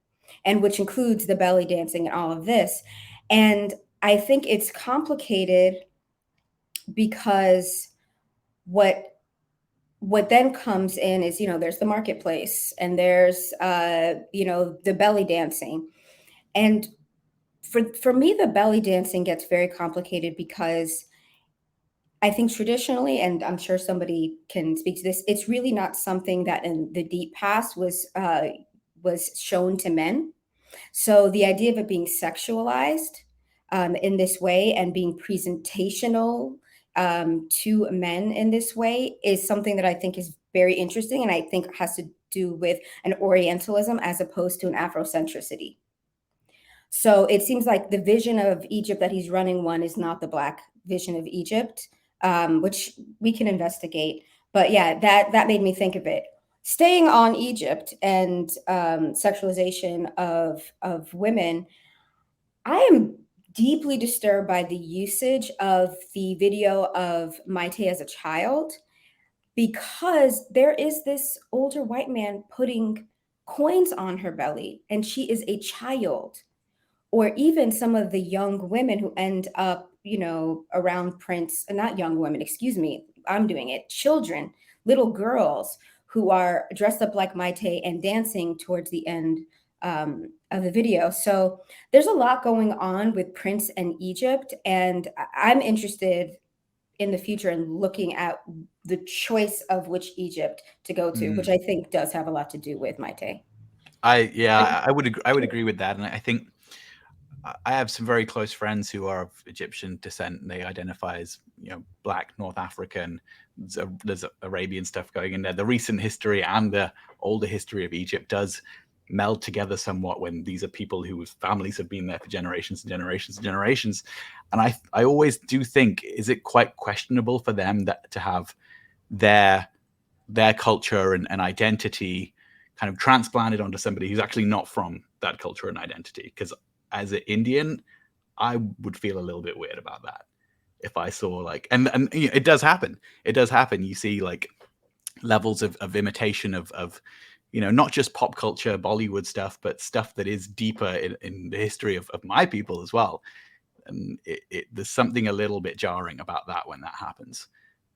and which includes the belly dancing and all of this. And I think it's complicated because what then comes in is, there's the marketplace, and there's, the belly dancing. And for me, the belly dancing gets very complicated, because I think traditionally, and I'm sure somebody can speak to this, it's really not something that in the deep past was shown to men. So the idea of it being sexualized in this way and being presentational to men in this way is something that I think is very interesting, and I think has to do with an Orientalism as opposed to an Afrocentricity. So it seems like the vision of Egypt that he's running one is not the Black vision of Egypt, which we can investigate. But yeah, that made me think of it. Staying on Egypt and sexualization of women, I am deeply disturbed by the usage of the video of Maite as a child, because there is this older white man putting coins on her belly, and she is a child. Or even some of the young women who end up, around Prince, not young women, excuse me, I'm doing it, children, little girls who are dressed up like Maite and dancing towards the end of the video. So there's a lot going on with Prince and Egypt, and I'm interested in the future in looking at the choice of which Egypt to go to, which I think does have a lot to do with Maite. I would agree with that, and I think I have some very close friends who are of Egyptian descent, and they identify as, you know, Black, North African. There's Arabian stuff going in there. The recent history and the older history of Egypt does meld together somewhat when these are people whose families have been there for generations and generations and generations. And I always do think, is it quite questionable for them that to have their culture and identity kind of transplanted onto somebody who's actually not from that culture and identity? Because as an Indian, I would feel a little bit weird about that if I saw like, and you know, it does happen. It does happen. You see like levels of imitation of, you know, not just pop culture, Bollywood stuff, but stuff that is deeper in the history of my people as well. And there's something a little bit jarring about that when that happens.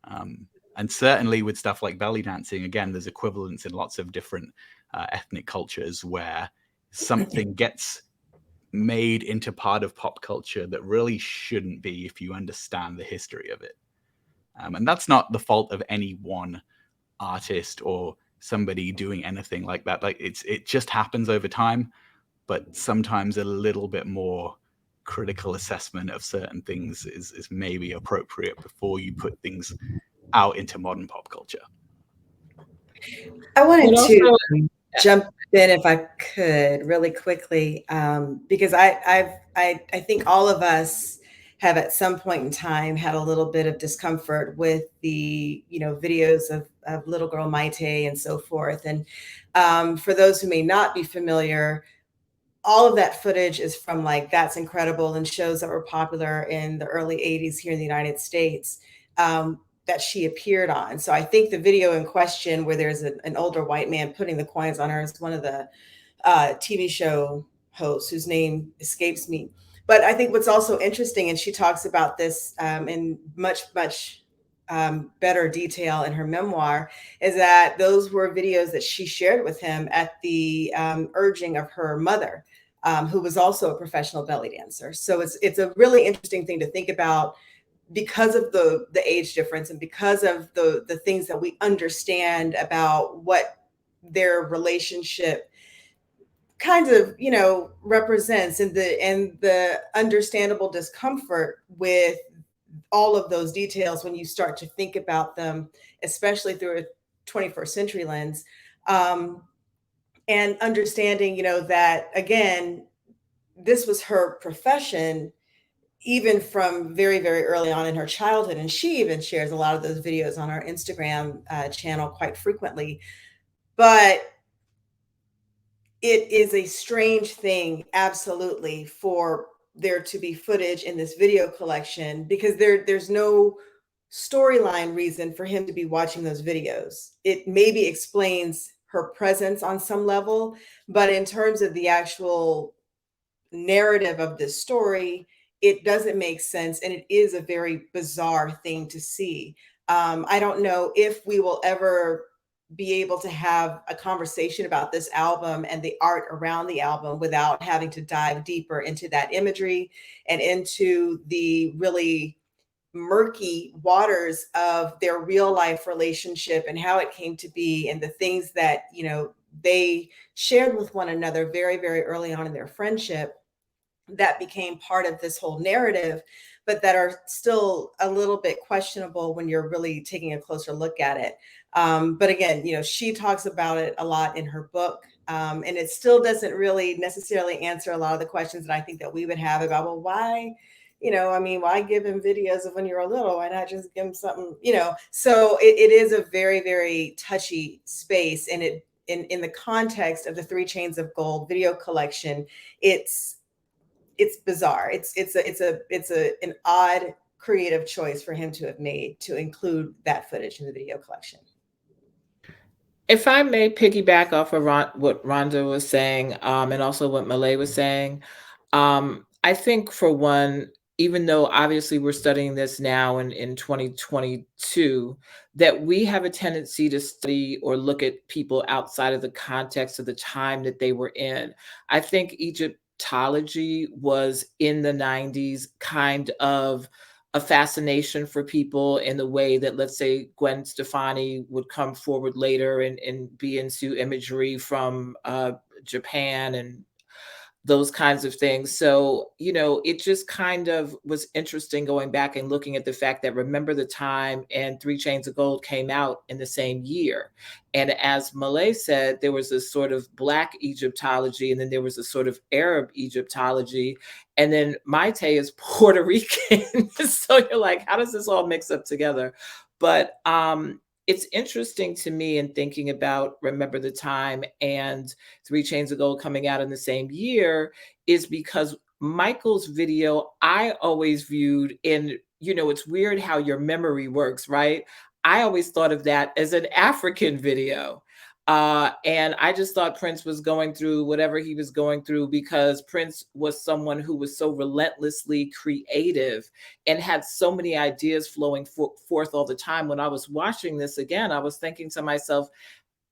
And certainly with stuff like belly dancing, again, there's equivalents in lots of different ethnic cultures where something gets made into part of pop culture that really shouldn't be if you understand the history of it. And that's not the fault of any one artist or somebody doing anything like that. Like it just happens over time, but sometimes a little bit more critical assessment of certain things is maybe appropriate before you put things out into modern pop culture. I wanted to jump in if I could really quickly, because I think all of us have at some point in time had a little bit of discomfort with the, you know, videos of little girl Maite and so forth. And for those who may not be familiar, all of that footage is from like That's Incredible and shows that were popular in the early 80s here in the United States. That she appeared on. So I think the video in question where there's an older white man putting the coins on her is one of the TV show hosts whose name escapes me. But I think what's also interesting, and she talks about this in much better detail in her memoir, is that those were videos that she shared with him at the urging of her mother, who was also a professional belly dancer. So it's a really interesting thing to think about, because of the age difference and because of the things that we understand about what their relationship kind of, you know, represents, and the understandable discomfort with all of those details when you start to think about them, especially through a 21st century lens, and understanding, you know, that again, this was her profession even from very, very early on in her childhood. And she even shares a lot of those videos on our Instagram channel quite frequently. But it is a strange thing, absolutely, for there to be footage in this video collection, because there's no storyline reason for him to be watching those videos. It maybe explains her presence on some level, but in terms of the actual narrative of this story, it doesn't make sense, and it is a very bizarre thing to see. I don't know if we will ever be able to have a conversation about this album and the art around the album without having to dive deeper into that imagery and into the really murky waters of their real life relationship and how it came to be, and the things that, you know, they shared with one another very, very early on in their friendship that became part of this whole narrative, but that are still a little bit questionable when you're really taking a closer look at it. But again, you know, she talks about it a lot in her book, and it still doesn't really necessarily answer a lot of the questions that I think that we would have about, well, why, you know, I mean, why give him videos of when you were little? Why not just give him something, you know? So it is a very, very touchy space. And it, in the context of the 3 Chains of Gold video collection, it's bizarre. It's an odd creative choice for him to have made to include that footage in the video collection. If I may piggyback off of what Rhonda was saying, and also what Melay was saying, I think for one, even though obviously we're studying this now in 2022, that we have a tendency to study or look at people outside of the context of the time that they were in. I think Egyptology was in the 90s kind of a fascination for people in the way that, let's say, Gwen Stefani would come forward later and be into imagery from Japan and those kinds of things. So, it just kind of was interesting going back and looking at the fact that Remember the Time and Three Chains of Gold came out in the same year. And as Melay said, there was a sort of Black Egyptology, and then there was a sort of Arab Egyptology. And then Maite is Puerto Rican. So you're like, how does this all mix up together? But it's interesting to me in thinking about Remember the Time and Three Chains of Gold coming out in the same year is because Michael's video, I always viewed in, it's weird how your memory works, right? I always thought of that as an African video. And I just thought Prince was going through whatever he was going through because Prince was someone who was so relentlessly creative and had so many ideas flowing forth all the time. When I was watching this again, I was thinking to myself,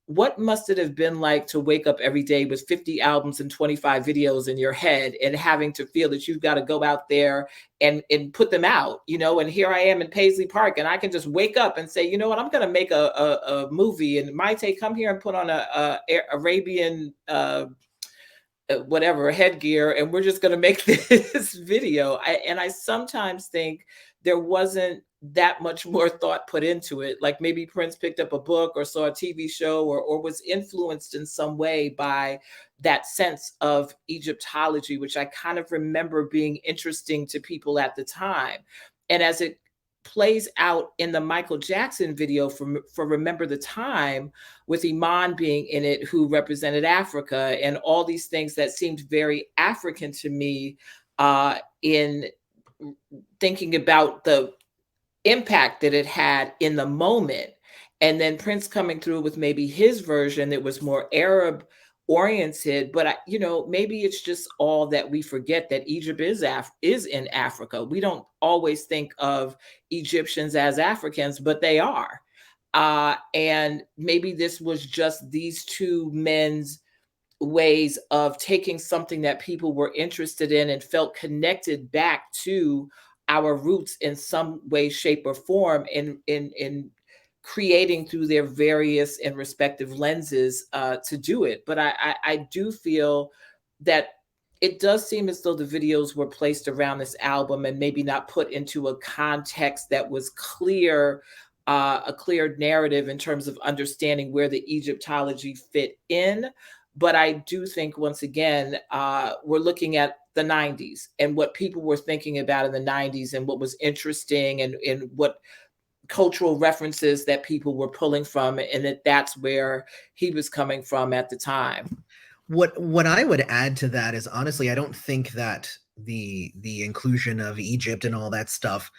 what must it have been like to wake up every day with 50 albums and 25 videos in your head and having to feel that you've got to go out there and put them out, and here I am in Paisley Park and I can just wake up and say, you know what, I'm going to make a movie, and Maite, come here and put on a Arabian whatever headgear, and we're just going to make this video. I sometimes think there wasn't that much more thought put into it. Like maybe Prince picked up a book or saw a TV show or was influenced in some way by that sense of Egyptology, which I kind of remember being interesting to people at the time. And as it plays out in the Michael Jackson video for Remember the Time, with Iman being in it, who represented Africa, and all these things that seemed very African to me in thinking about the impact that it had in the moment. And then Prince coming through with maybe his version that was more Arab oriented, but maybe it's just all that we forget that Egypt is in Africa. We don't always think of Egyptians as Africans, but they are. And maybe this was just these two men's ways of taking something that people were interested in and felt connected back to our roots in some way, shape, or form, in creating through their various and respective lenses to do it. But I do feel that it does seem as though the videos were placed around this album and maybe not put into a context that was clear, a clear narrative in terms of understanding where the Egyptology fit in. But I do think, once again, we're looking at the 90s and what people were thinking about in the 90s and what was interesting and what cultural references that people were pulling from, and that's where he was coming from at the time. What I would add to that is, honestly, I don't think that the inclusion of Egypt and all that stuff,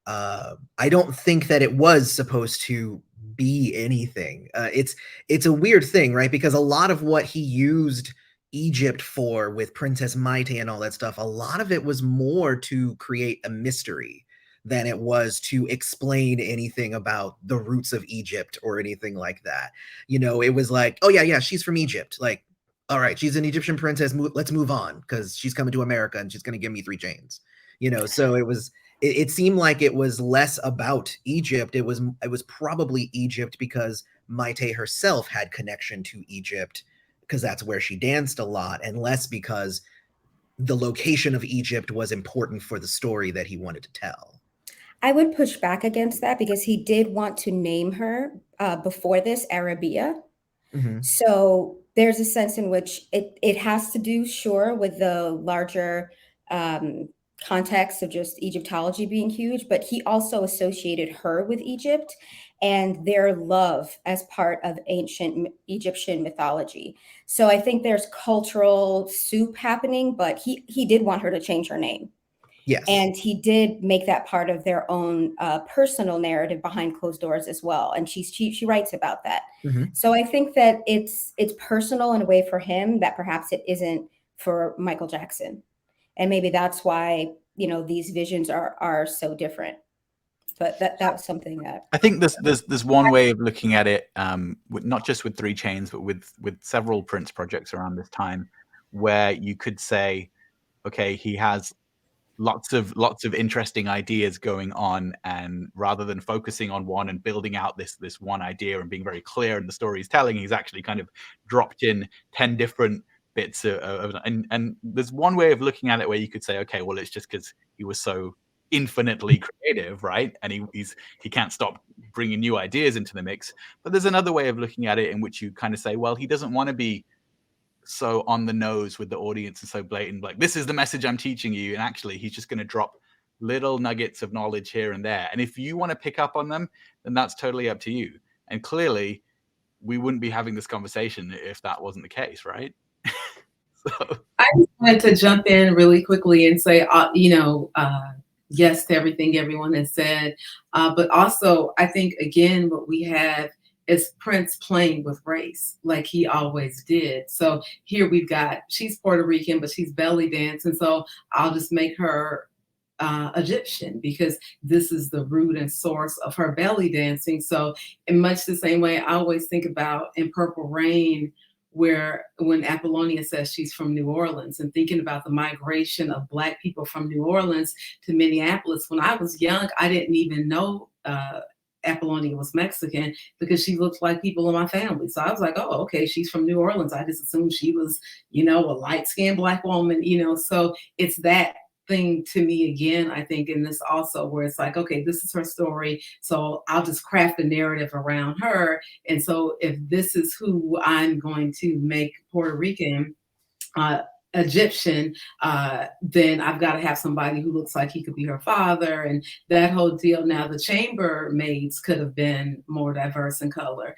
I don't think that it was supposed to be anything. It's a weird thing, right? Because a lot of what he used Egypt for with Princess Maite and all that stuff, a lot of it was more to create a mystery than it was to explain anything about the roots of Egypt or anything like that. It was like, oh yeah, she's from Egypt. Like, all right, she's an Egyptian princess. Let's move on because she's coming to America and she's going to give me 3 chains. So it seemed like it was less about Egypt. It was probably Egypt because Maite herself had connection to Egypt because that's where she danced a lot, and less because the location of Egypt was important for the story that he wanted to tell. I would push back against that because he did want to name her before this Arabia. Mm-hmm. So there's a sense in which it has to do, sure, with the larger context of just Egyptology being huge, but he also associated her with Egypt and their love as part of ancient Egyptian mythology. So I think there's cultural soup happening, but he did want her to change her name. Yes. And he did make that part of their own personal narrative behind closed doors as well. And she writes about that. Mm-hmm. So I think that it's personal in a way for him that perhaps it isn't for Michael Jackson. And maybe that's why, these visions are so different. But that was something that I think there's one way of looking at it, not just with 3 Chains, but with several Prince projects around this time, where you could say, okay, he has lots of interesting ideas going on, and rather than focusing on one and building out this one idea and being very clear in the story he's telling, he's actually kind of dropped in 10 different bits and there's one way of looking at it where you could say, okay, well, it's just because he was so infinitely creative, right? And he can't stop bringing new ideas into the mix. But there's another way of looking at it in which you kind of say, well, he doesn't want to be so on the nose with the audience and so blatant, like, this is the message I'm teaching you. And actually, he's just going to drop little nuggets of knowledge here and there. And if you want to pick up on them, then that's totally up to you. And clearly, we wouldn't be having this conversation if that wasn't the case, right? So. I just wanted to jump in really quickly and say, yes to everything everyone has said. But also, I think, again, what we have is Prince playing with race like he always did. So here we've got, she's Puerto Rican, but she's belly dancing. So I'll just make her Egyptian because this is the root and source of her belly dancing. So in much the same way, I always think about in Purple Rain, where when Apollonia says she's from New Orleans, and thinking about the migration of Black people from New Orleans to Minneapolis. When I was young, I didn't even know Apollonia was Mexican because she looked like people in my family. So I was like, oh, okay, she's from New Orleans. I just assumed she was, a light-skinned Black woman, so it's that thing to me again, I think, in this also, where it's like, okay, this is her story, so I'll just craft a narrative around her. And so if this is who I'm going to make Puerto Rican, Egyptian, then I've got to have somebody who looks like he could be her father, and that whole deal. Now the chambermaids could have been more diverse in color.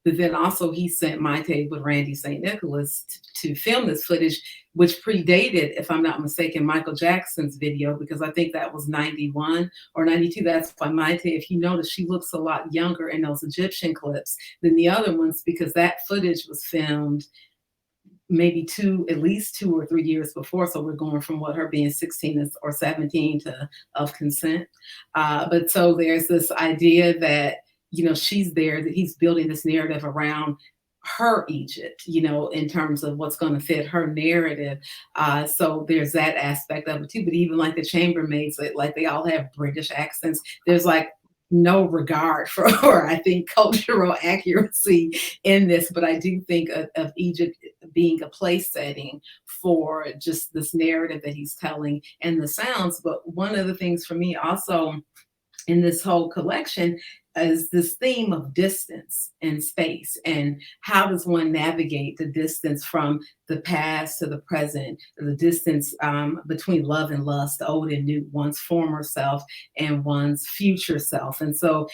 But then also he sent Maite with Randy St. Nicholas to film this footage, which predated, if I'm not mistaken, Michael Jackson's video, because I think that was 91 or 92. That's why Maite, if you notice, she looks a lot younger in those Egyptian clips than the other ones, because that footage was filmed maybe at least 2 or 3 years before. So we're going from her being 16 or 17 to of consent. But so there's this idea that, she's there, that he's building this narrative around her Egypt, in terms of what's going to fit her narrative. So there's that aspect of it too. But even like the chambermaids, like they all have British accents. There's like no regard for, I think, cultural accuracy in this. But I do think of Egypt being a place setting for just this narrative that he's telling and the sounds. But one of the things for me also in this whole collection is this theme of distance and space, and how does one navigate the distance from the past to the present, the distance between love and lust, the old and new, one's former self and one's future self. And so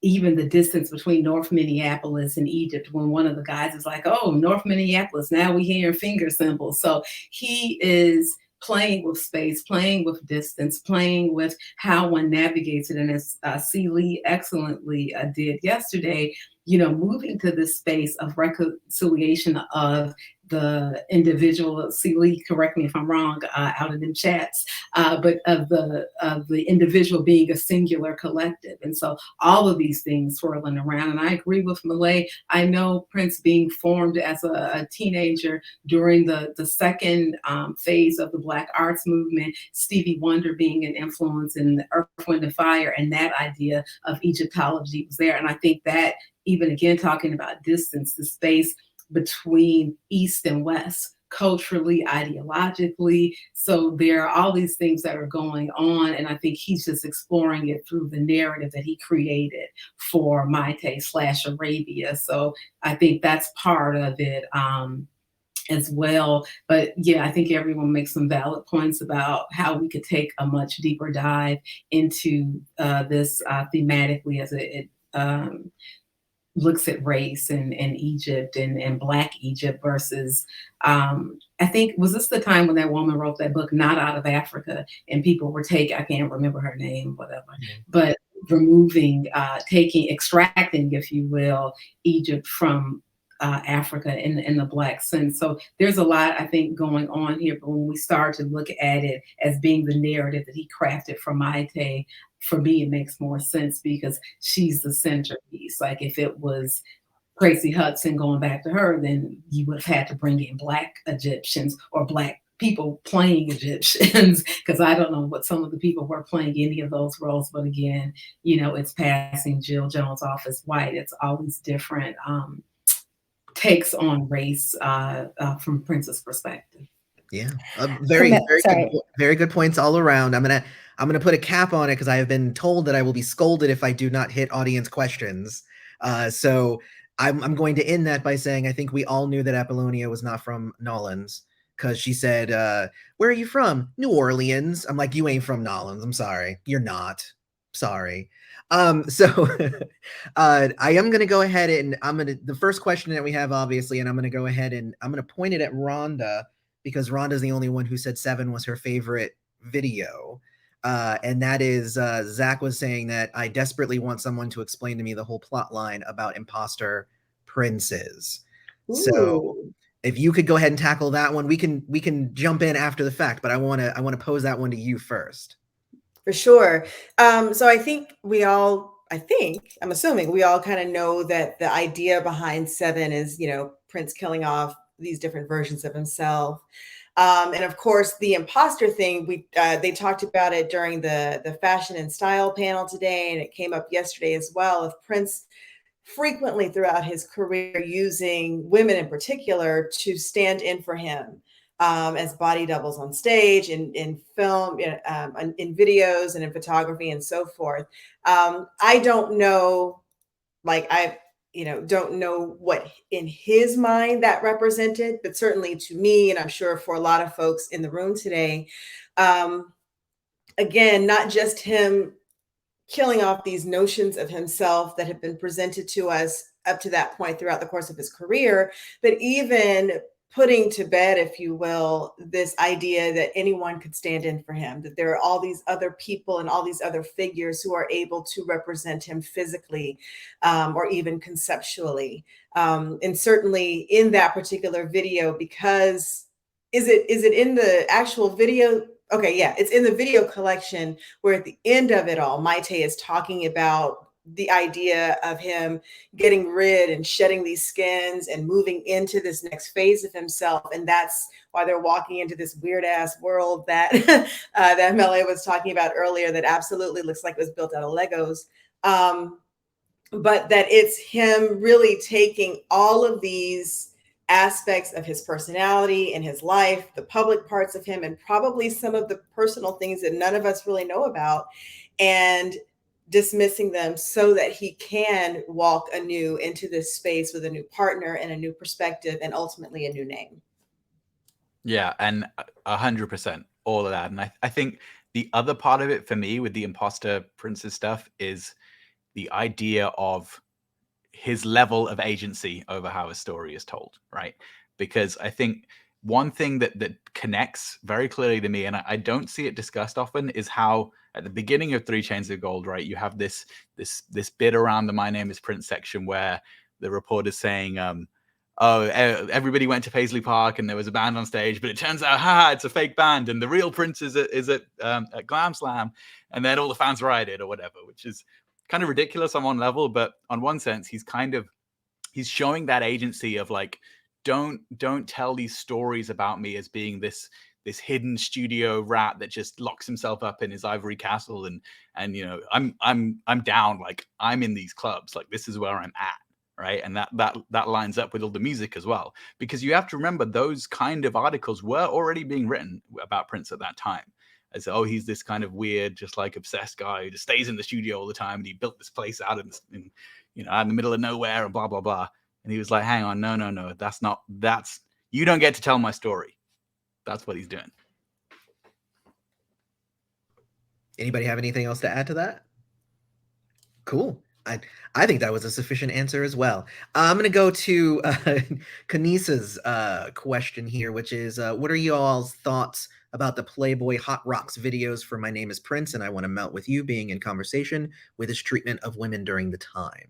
even the distance between North Minneapolis and Egypt, when one of the guys is like, oh, North Minneapolis, now we hear finger symbols. So he is playing with space, playing with distance, playing with how one navigates it. And as C. Lee excellently did yesterday, moving to this space of reconciliation of the individual. C. Lee, correct me if I'm wrong, out in the chats, but of the individual being a singular collective. And so all of these things swirling around. And I agree with Melay. I know Prince being formed as a teenager during the second phase of the Black arts movement, Stevie Wonder being an influence in Earth, Wind and Fire, and that idea of Egyptology was there. And I think that, even again, talking about distance, the space between East and West, culturally, ideologically. So there are all these things that are going on. And I think he's just exploring it through the narrative that he created for Maite / Arabia. So I think that's part of it as well. But yeah, I think everyone makes some valid points about how we could take a much deeper dive into this thematically as it looks at race and Egypt and Black Egypt versus, I think, was this the time when that woman wrote that book, Not Out of Africa, and people were I can't remember her name, whatever, but removing, extracting, if you will, Egypt from Africa in the Black sense. So there's a lot, I think, going on here. But when we start to look at it as being the narrative that he crafted for Maite, for me, it makes more sense because she's the centerpiece. Like if it was Tracy Hudson going back to her, then you would have had to bring in Black Egyptians or Black people playing Egyptians, because I don't know what some of the people were playing any of those roles. But again, it's passing Jill Jones off as white. It's always different takes on race from Prince's perspective. Yeah, very Sorry. very good points all around. I'm gonna put a cap on it because I have been told that I will be scolded if I do not hit audience questions. So I'm going to end that by saying I think we all knew that Apollonia was not from Nolans because she said, "Where are you from? New Orleans." I'm like, "You ain't from Nolans. I'm sorry, you're not. Sorry." So I am gonna go ahead and the first question that we have, obviously, and I'm gonna go ahead and I'm gonna point it at Rhonda because Rhonda's the only one who said 7 was her favorite video. And that is Zach was saying that I desperately want someone to explain to me the whole plot line about imposter princes. So if you could go ahead and tackle that one, we can jump in after the fact, but I want to pose that one to you first. For sure. So I'm assuming we all kind of know that the idea behind 7 is, Prince killing off these different versions of himself. And of course, the imposter thing, they talked about it during the fashion and style panel today, and it came up yesterday as well, of Prince frequently throughout his career using women in particular to stand in for him. As body doubles on stage, in film, in videos, and in photography, and so forth. I don't know, don't know what in his mind that represented, but certainly to me, and I'm sure for a lot of folks in the room today, again, not just him killing off these notions of himself that have been presented to us up to that point throughout the course of his career, but even putting to bed, if you will, this idea that anyone could stand in for him, that there are all these other people and all these other figures who are able to represent him physically or even conceptually. And certainly in that particular video, because is it in the actual video? Okay, yeah, it's in the video collection where at the end of it all, Maite is talking about the idea of him getting rid and shedding these skins and moving into this next phase of himself. And that's why they're walking into this weird ass world that that Melay was talking about earlier that absolutely looks like it was built out of Legos. But that it's him really taking all of these aspects of his personality and his life, the public parts of him, and probably some of the personal things that none of us really know about, and dismissing them so that he can walk anew into this space with a new partner and a new perspective and ultimately a new name. Yeah, and 100% all of that. And I think the other part of it for me with the imposter princess stuff is the idea of his level of agency over how a story is told, right? Because I think one thing that connects very clearly to me, and I don't see it discussed often, is how at the beginning of 3 Chains of Gold, right, you have this bit around the "My Name Is Prince" section where the reporter's saying, "Oh, everybody went to Paisley Park and there was a band on stage, but it turns out, it's a fake band, and the real Prince is at Glam Slam, and then all the fans rioted," or whatever, which is kind of ridiculous on one level, but on one sense, he's showing that agency of like, don't tell these stories about me as being this hidden studio rat that just locks himself up in his ivory castle and I'm down, like I'm in these clubs, like this is where I'm at, right? And that lines up with all the music as well, because you have to remember those kind of articles were already being written about Prince at that time. As, oh, he's this kind of weird, just like obsessed guy who just stays in the studio all the time, and he built this place out in out in the middle of nowhere and blah blah blah. And he was like, hang on, no, that's you don't get to tell my story. That's what he's doing. Anybody have anything else to add to that? Cool. I think that was a sufficient answer as well. I'm going to go to Kanisa's question here, which is, what are you all's thoughts about the Playboy Hot Rocks videos for My Name Is Prince, and I Want to Melt With You being in conversation with his treatment of women during the time?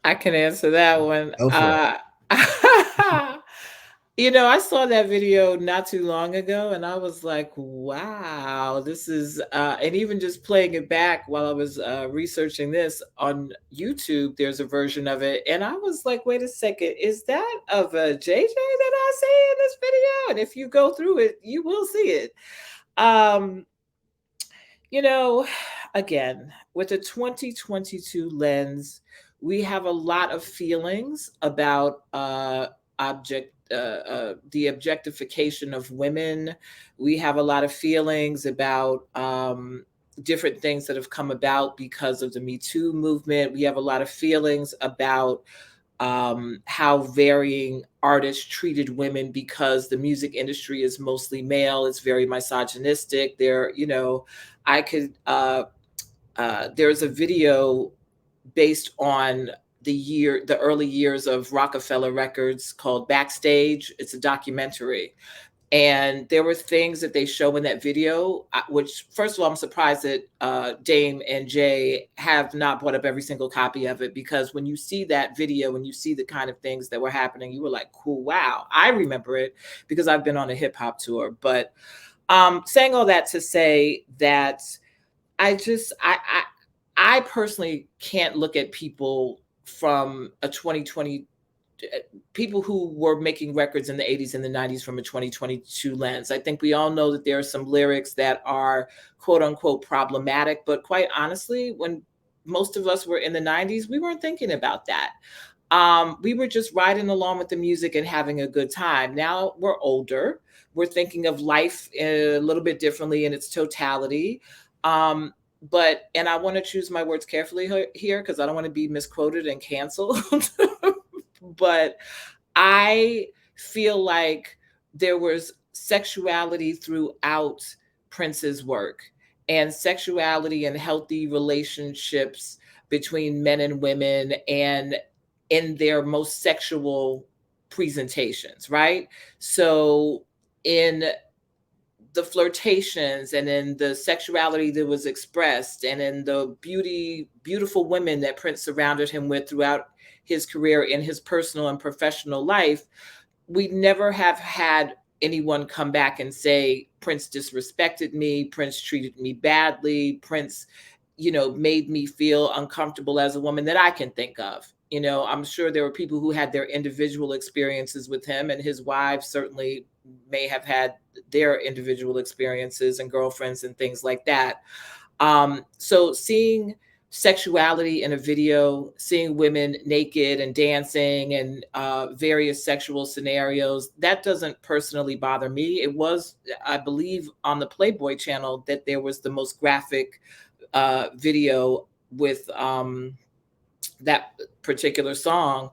I can answer that one. Go for it. I saw that video not too long ago, and I was like, wow, this is, and even just playing it back while I was researching this on YouTube, there's a version of it. And I was like, wait a second, is that of a JJ that I see in this video? And if you go through it, you will see it. Again, with a 2022 lens, we have a lot of feelings about the objectification of women. We have a lot of feelings about different things that have come about because of the Me Too movement. We have a lot of feelings about how varying artists treated women because the music industry is mostly male. It's very misogynistic. There's a video based on the early years of Rockefeller Records called Backstage. It's a documentary. And there were things that they show in that video, which, first of all, I'm surprised that Dame and Jay have not brought up every single copy of it, because when you see that video and you see the kind of things that were happening, you were like, cool, wow. I remember it because I've been on a hip hop tour. But saying all that to say that I personally can't look at people from a 2020, people who were making records in the 80s and the 90s from a 2022 lens. I think we all know that there are some lyrics that are quote unquote problematic, but quite honestly, when most of us were in the 90s, we weren't thinking about that. We were just riding along with the music and having a good time. Now we're older. We're thinking of life a little bit differently in its totality. And I want to choose my words carefully here because I don't want to be misquoted and canceled. But I feel like there was sexuality throughout Prince's work, and sexuality and healthy relationships between men and women, and in their most sexual presentations, right? So in the flirtations and in the sexuality that was expressed and in the beautiful women that Prince surrounded him with throughout his career in his personal and professional life, we never have had anyone come back and say, Prince disrespected me, Prince treated me badly, Prince, made me feel uncomfortable as a woman that I can think of. I'm sure there were people who had their individual experiences with him, and his wives certainly may have had their individual experiences and girlfriends and things like that. So seeing sexuality in a video, seeing women naked and dancing and various sexual scenarios, that doesn't personally bother me. It was, I believe, on the Playboy channel that there was the most graphic video with that particular song.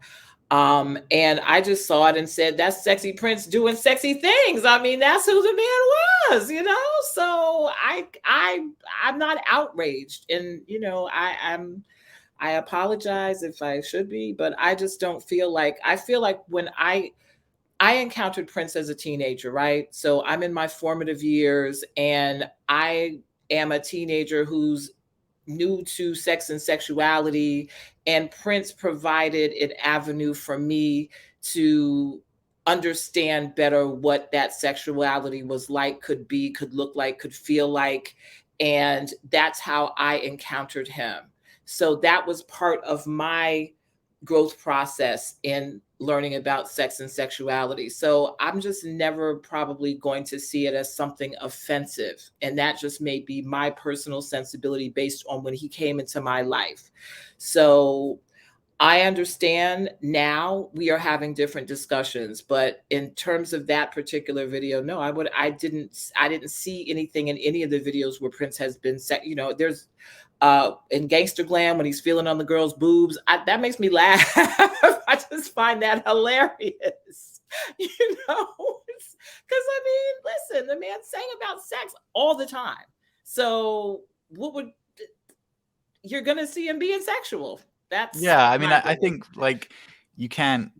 And I just saw it and said, that's sexy Prince doing sexy things. I mean, that's who the man was, So I'm not outraged, and I apologize if I should be, but I just don't feel like, I feel like when I encountered Prince as a teenager, right? So I'm in my formative years, and I am a teenager who's new to sex and sexuality, and Prince provided an avenue for me to understand better what that sexuality was like, could be, could look like, could feel like. And that's how I encountered him. So that was part of my growth process in learning about sex and sexuality. So I'm just never probably going to see it as something offensive. And that just may be my personal sensibility based on when he came into my life. So I understand now we are having different discussions, but in terms of that particular video, no, I didn't see anything in any of the videos where Prince has been there's in Gangster Glam when he's feeling on the girl's boobs, that makes me laugh. I just find that hilarious, because listen, the man sang about sex all the time. So you're going to see him being sexual. That's I think like you can't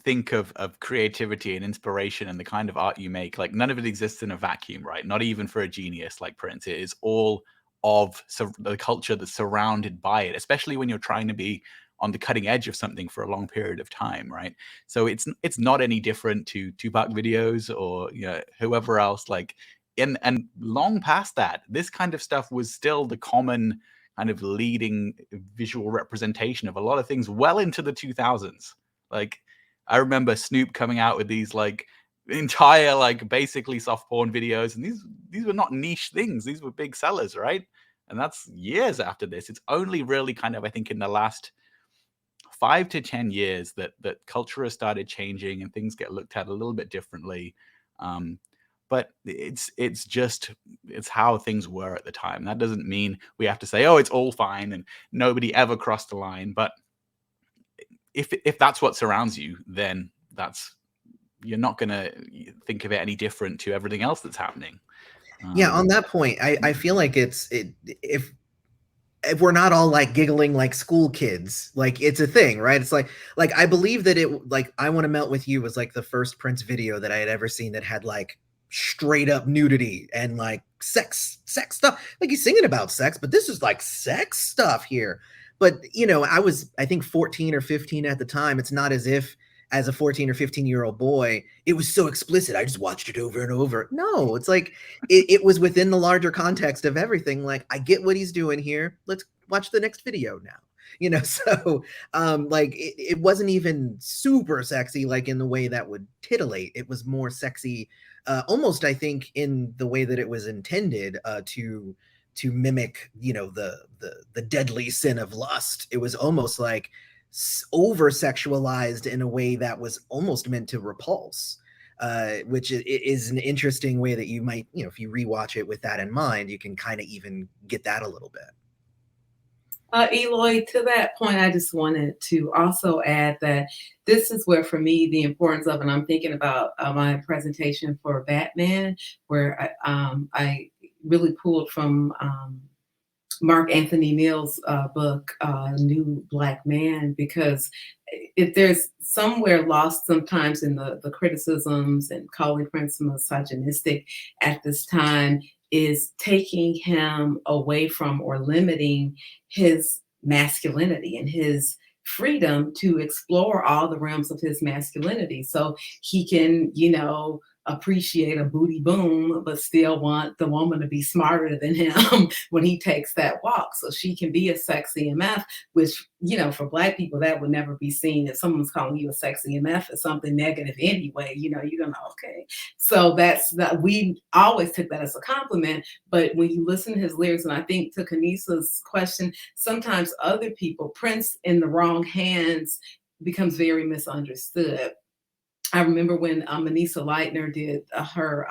think of creativity and inspiration and the kind of art you make, like none of it exists in a vacuum, right? Not even for a genius like Prince. It is all of the culture that's surrounded by it, especially when you're trying to be on the cutting edge of something for a long period of time, right? So it's not any different to Tupac videos or whoever else, like and long past that, this kind of stuff was still the common kind of leading visual representation of a lot of things well into the 2000s. Like I remember Snoop coming out with these like entire like basically soft porn videos, and these were not niche things, these were big sellers, right? And that's years after this. It's only really kind of, I think, in the last 5 to 10 years that culture has started changing and things get looked at a little bit differently. But it's how things were at the time. That doesn't mean we have to say, oh, it's all fine and nobody ever crossed the line. But if that's what surrounds you, then you're not going to think of it any different to everything else that's happening. Yeah, on that point, I feel like if we're not all like giggling like school kids, like it's a thing, right? It's like I believe that like I Want to Melt With You was like the first Prince video that I had ever seen that had like straight up nudity and like sex stuff. Like he's singing about sex, but this is like sex stuff here. But I think 14 or 15 at the time. It's not as if as a 14 or 15-year-old boy, it was so explicit. I just watched it over and over. No, it's like it was within the larger context of everything. Like, I get what he's doing here. Let's watch the next video now. So like it wasn't even super sexy, like in the way that would titillate. It was more sexy, almost, I think, in the way that it was intended to mimic, the deadly sin of lust. It was almost like over sexualized in a way that was almost meant to repulse, which is an interesting way that you might, if you rewatch it with that in mind, you can kind of even get that a little bit. Eloy, to that point, I just wanted to also add that this is where, for me, the importance of, and I'm thinking about my presentation for Batman, where I really pulled from Mark Anthony Neal's book, New Black Man, because if there's somewhere lost sometimes in the criticisms and calling Prince misogynistic at this time is taking him away from or limiting his masculinity and his freedom to explore all the realms of his masculinity. So he can, appreciate a booty boom, but still want the woman to be smarter than him when he takes that walk. So she can be a sexy MF, which, for Black people, that would never be seen. If someone's calling you a sexy MF, it's something negative anyway, you're gonna, okay. So we always took that as a compliment. But when you listen to his lyrics, and I think to Kanissa's question, sometimes other people, Prince in the wrong hands becomes very misunderstood. I remember when Manisa Leitner did her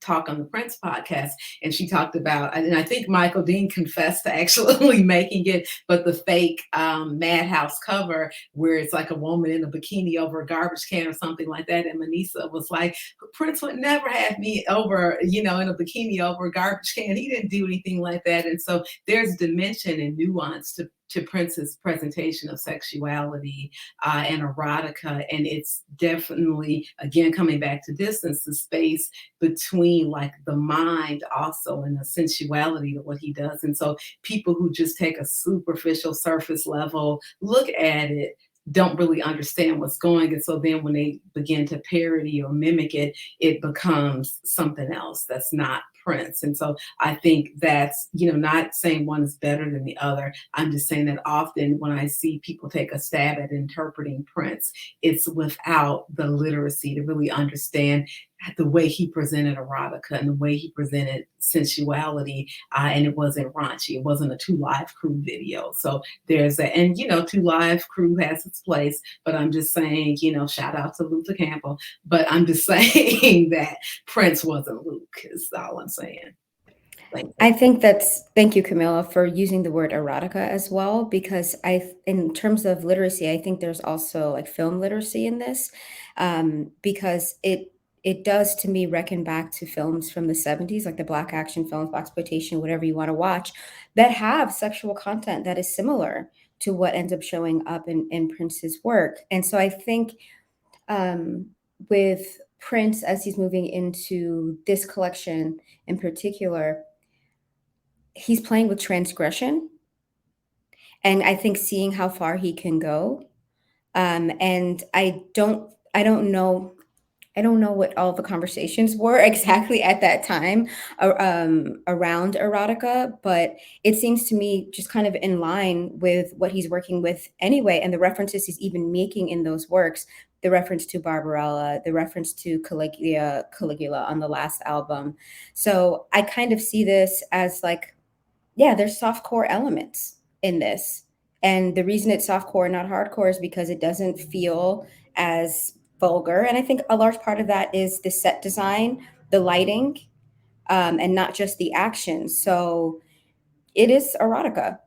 talk on the Prince podcast, and she talked about, and I think Michael Dean confessed to actually making it, but the fake Madhouse cover where it's like a woman in a bikini over a garbage can or something like that. And Manisa was like, Prince would never have me over, in a bikini over a garbage can. He didn't do anything like that. And so there's dimension and nuance to Prince's presentation of sexuality and erotica. And it's definitely, again, coming back to distance, the space between like the mind also and the sensuality of what he does. And so people who just take a superficial surface level look at it don't really understand what's going. And so then when they begin to parody or mimic it, it becomes something else that's not Prince. And so I think that's, not saying one is better than the other. I'm just saying that often when I see people take a stab at interpreting Prince, it's without the literacy to really understand the way he presented erotica and the way he presented sensuality, and it wasn't raunchy. It wasn't a 2 Live Crew video. So there's that, and 2 Live Crew has its place, but I'm just saying, shout out to Luther Campbell, but I'm just saying that Prince wasn't Luke, is all I'm saying. I think thank you, Kamilah, for using the word erotica as well, because in terms of literacy, I think there's also like film literacy in this, because it does, to me, reckon back to films from the 70s, like the Black action films, blaxploitation, whatever you want to watch, that have sexual content that is similar to what ends up showing up in Prince's work. And so I think with Prince, as he's moving into this collection in particular, he's playing with transgression. And I think seeing how far he can go. And I don't know what all the conversations were exactly at that time around erotica, but it seems to me just kind of in line with what he's working with anyway, and the references he's even making in those works, the reference to Barbarella, the reference to Caligula on the last album. So I kind of see this as like, yeah, there's softcore elements in this. And the reason it's softcore and not hardcore is because it doesn't feel as vulgar. And I think a large part of that is the set design, the lighting, and not just the action. So it is erotica.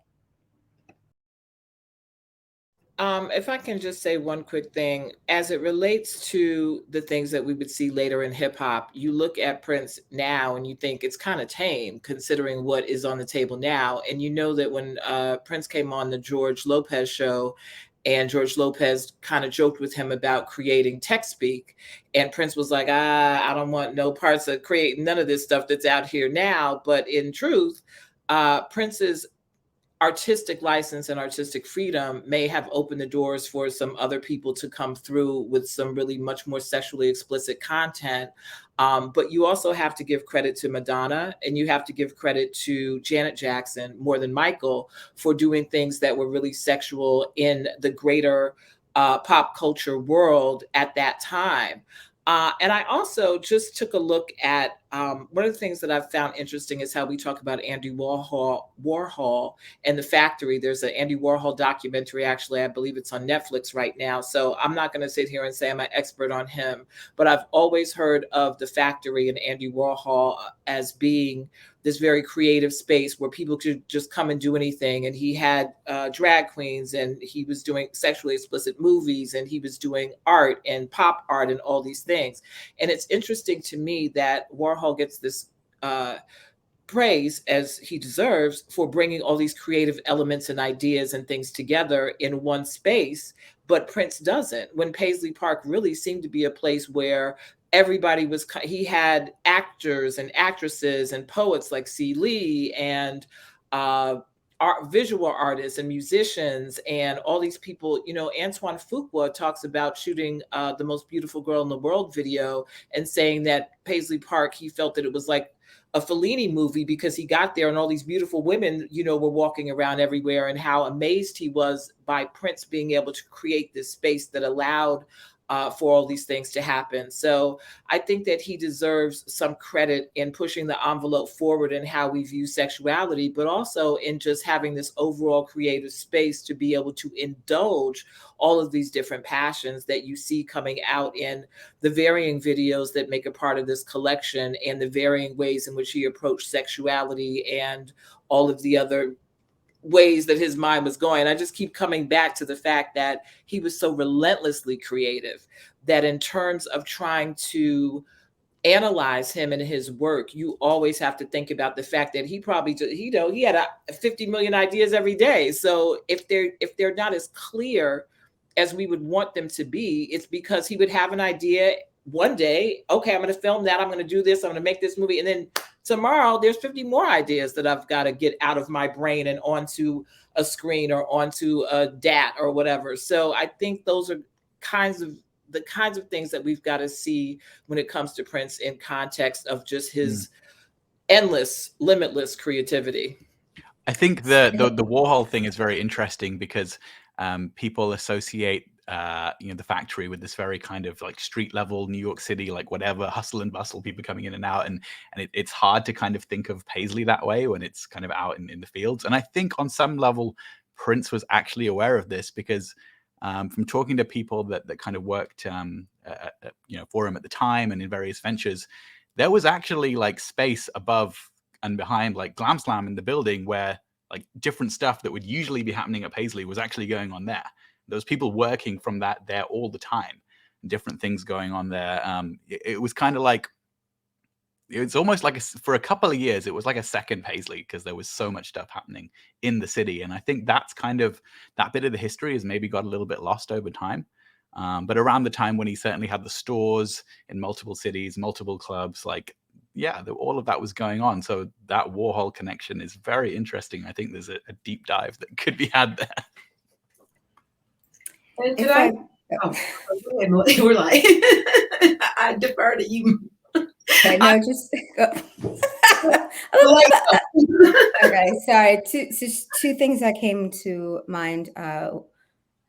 If I can just say one quick thing, as it relates to the things that we would see later in hip hop, you look at Prince now and you think it's kind of tame considering what is on the table now. And you know that when Prince came on the George Lopez show, and George Lopez kind of joked with him about creating text speak, and Prince was like, I don't want no parts of creating none of this stuff that's out here now. But in truth, Prince's artistic license and artistic freedom may have opened the doors for some other people to come through with some really much more sexually explicit content. But you also have to give credit to Madonna, and you have to give credit to Janet Jackson more than Michael for doing things that were really sexual in the greater pop culture world at that time. And I also just took a look at one of the things that I've found interesting is how we talk about Andy Warhol and the factory. There's an Andy Warhol documentary, actually, I believe it's on Netflix right now. So I'm not going to sit here and say I'm an expert on him, but I've always heard of the factory and Andy Warhol as being this very creative space where people could just come and do anything. And he had drag queens, and he was doing sexually explicit movies, and he was doing art and pop art and all these things. And it's interesting to me that Warhol gets this praise, as he deserves, for bringing all these creative elements and ideas and things together in one space, but Prince doesn't. When Paisley Park really seemed to be a place where everybody was, he had actors and actresses and poets like C. Lee and visual artists and musicians and all these people. You know, Antoine Fuqua talks about shooting the Most Beautiful Girl in the World video and saying that Paisley Park, he felt that it was like a Fellini movie because he got there and all these beautiful women, you know, were walking around everywhere, and how amazed he was by Prince being able to create this space that allowed for all these things to happen. So I think that he deserves some credit in pushing the envelope forward in how we view sexuality, but also in just having this overall creative space to be able to indulge all of these different passions that you see coming out in the varying videos that make a part of this collection, and the varying ways in which he approached sexuality and all of the other ways that his mind was going. I just keep coming back to the fact that he was so relentlessly creative that in terms of trying to analyze him and his work, you always have to think about the fact that he probably, you know, he had 50 million ideas every day. So if they're not as clear as we would want them to be, it's because he would have an idea one day, okay, I'm going to film that, I'm going to do this, I'm going to make this movie, and then tomorrow there's 50 more ideas that I've got to get out of my brain and onto a screen or onto a DAT or whatever. So I think those are the kinds of things that we've got to see when it comes to Prince in context of just his endless, limitless creativity. I think the Warhol thing is very interesting because people associate the factory with this very kind of like street level New York City, like whatever, hustle and bustle, people coming in and out, and it's hard to kind of think of Paisley that way when it's kind of out in the fields. And I think on some level Prince was actually aware of this because from talking to people that kind of worked for him at the time and in various ventures, there was actually like space above and behind like Glam Slam in the building where like different stuff that would usually be happening at Paisley was actually going on there. There was people working from that there all the time, different things going on there. It was kind of like, it's almost like for a couple of years, it was like a second Paisley because there was so much stuff happening in the city. And I think that's kind of, that bit of the history has maybe got a little bit lost over time. But around the time when he certainly had the stores in multiple cities, multiple clubs, like, yeah, all of that was going on. So that Warhol connection is very interesting. I think there's a deep dive that could be had there. And we're like, I defer to you. Okay, no, just okay. Sorry. Two things that came to mind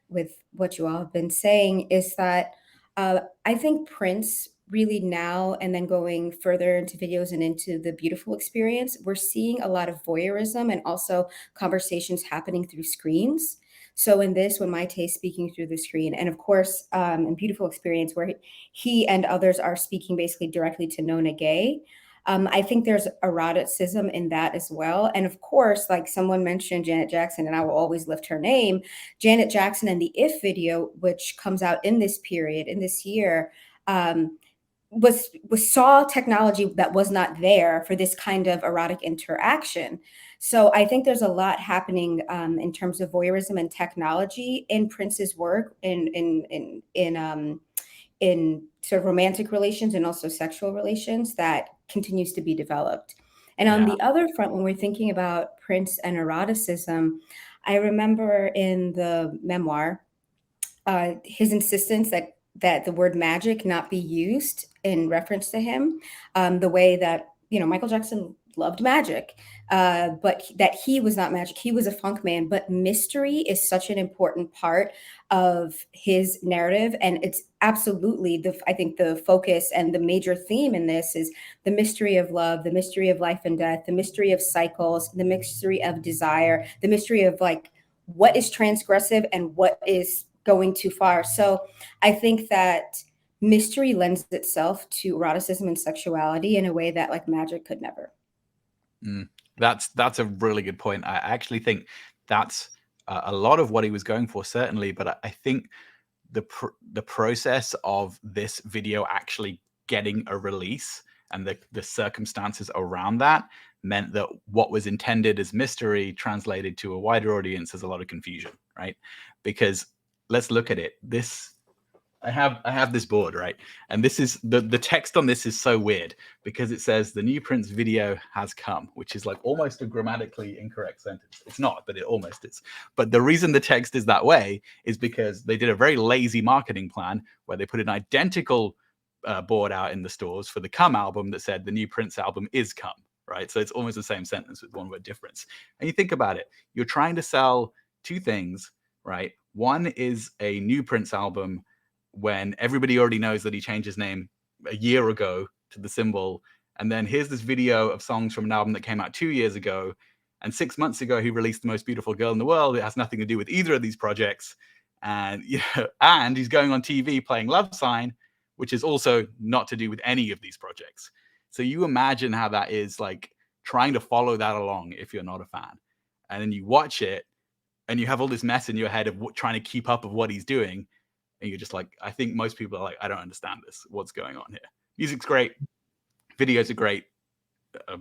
with what you all have been saying is that I think Prince really now, and then going further into videos and into the beautiful experience, we're seeing a lot of voyeurism and also conversations happening through screens. So in this, when my taste speaking through the screen, and of course, in Beautiful Experience, where he and others are speaking basically directly to Nona Gay, I think there's eroticism in that as well. And of course, like someone mentioned Janet Jackson, and I will always lift her name, Janet Jackson and the If video, which comes out in this period, in this year, was saw technology that was not there for this kind of erotic interaction. So I think there's a lot happening in terms of voyeurism and technology in Prince's work in sort of romantic relations and also sexual relations that continues to be developed. And on the other front, when we're thinking about Prince and eroticism, I remember in the memoir, his insistence that the word magic not be used in reference to him, the way that, you know, Michael Jackson loved magic, but that he was not magic. He was a funk man, but mystery is such an important part of his narrative. And it's absolutely I think the focus and the major theme in this is the mystery of love, the mystery of life and death, the mystery of cycles, the mystery of desire, the mystery of like what is transgressive and what is going too far. So I think that mystery lends itself to eroticism and sexuality in a way that like magic could never. That's a really good point. I actually think that's a lot of what he was going for, certainly. But I think the process of this video actually getting a release and the circumstances around that meant that what was intended as mystery translated to a wider audience as a lot of confusion, right? Because let's look at it. I have this board, right? And this is the text on this is so weird because it says the new Prince video has come, which is like almost a grammatically incorrect sentence. It's not, but it almost is. But the reason the text is that way is because they did a very lazy marketing plan where they put an identical board out in the stores for the Come album that said the new Prince album is come, right? So it's almost the same sentence with one word difference. And you think about it, you're trying to sell two things, right? One is a new Prince album when everybody already knows that he changed his name a year ago to the symbol. And then here's this video of songs from an album that came out 2 years ago. And 6 months ago, he released The Most Beautiful Girl in the World. It has nothing to do with either of these projects. And, you know, and he's going on TV playing Love Sign, which is also not to do with any of these projects. So you imagine how that is like trying to follow that along if you're not a fan. And then you watch it and you have all this mess in your head of trying to keep up of what he's doing. And you're just like, I think most people are like, I don't understand this. What's going on here? Music's great. Videos are great.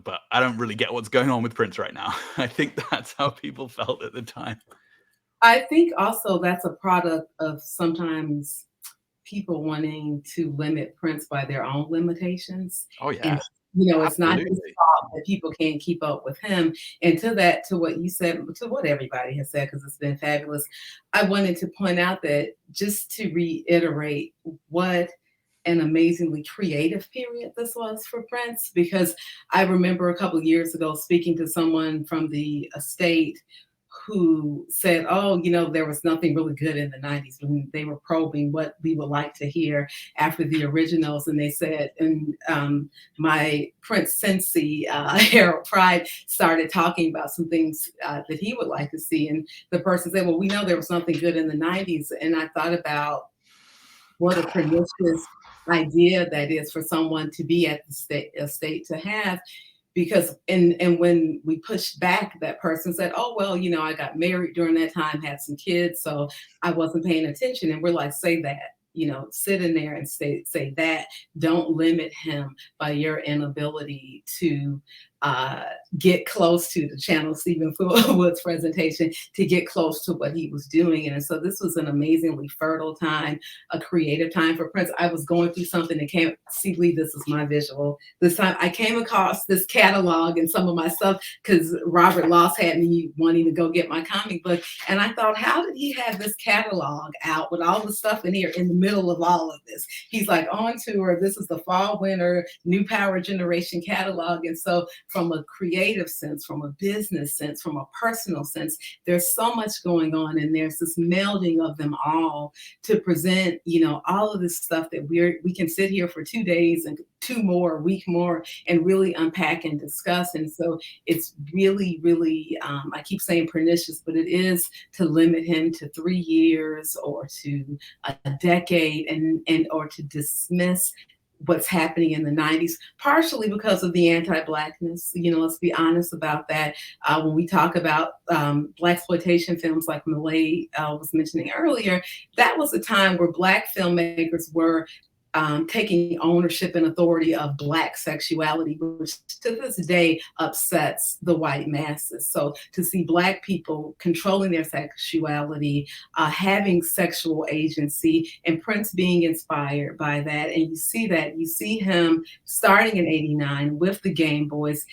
But I don't really get what's going on with Prince right now. I think that's how people felt at the time. I think also that's a product of sometimes people wanting to limit Prince by their own limitations. Oh, yeah. And, you know, it's Absolutely. not his fault that people can't keep up with him. And to what you said, to what everybody has said, because it's been fabulous, I wanted to point out that just to reiterate what an amazingly creative period this was for Prince, because I remember a couple of years ago speaking to someone from the estate who said, oh, you know, there was nothing really good in the 90s when they were probing what we would like to hear after the originals. And they said, and my Prince sensei, Harold Pride, started talking about some things that he would like to see. And the person said, well, we know there was nothing good in the 90s. And I thought about what a pernicious idea that is for someone to be at the estate to have. Because and when we pushed back, that person said, oh, well, you know, I got married during that time, had some kids, so I wasn't paying attention. And we're like, say that, you know, sit in there and say that. Don't limit him by your inability to get close to the channel Stephen Wood's presentation, to get close to what he was doing. And so this was an amazingly fertile time, a creative time for Prince. I was going through something that came, see, Lee, this is my visual. This time I came across this catalog and some of my stuff because Robert Loss had me wanting to go get my comic book. And I thought, how did he have this catalog out with all the stuff in here in the middle of all of this? He's like on tour. This is the fall, winter, new power generation catalog. And so from a creative sense, from a business sense, from a personal sense. There's so much going on, and there's this melding of them all to present, all of this stuff that we can sit here for 2 days and 2 more, a week more, and really unpack and discuss. And so it's really, really, I keep saying pernicious, but it is to limit him to 3 years or to a decade, and or to dismiss what's happening in the 90s, partially because of the anti-Blackness. Let's be honest about that. When we talk about Blaxploitation films like Melay was mentioning earlier, that was a time where Black filmmakers were taking ownership and authority of Black sexuality, which to this day upsets the white masses. So to see Black people controlling their sexuality, having sexual agency, and Prince being inspired by that, and you see him starting in '89 with the Game Boys,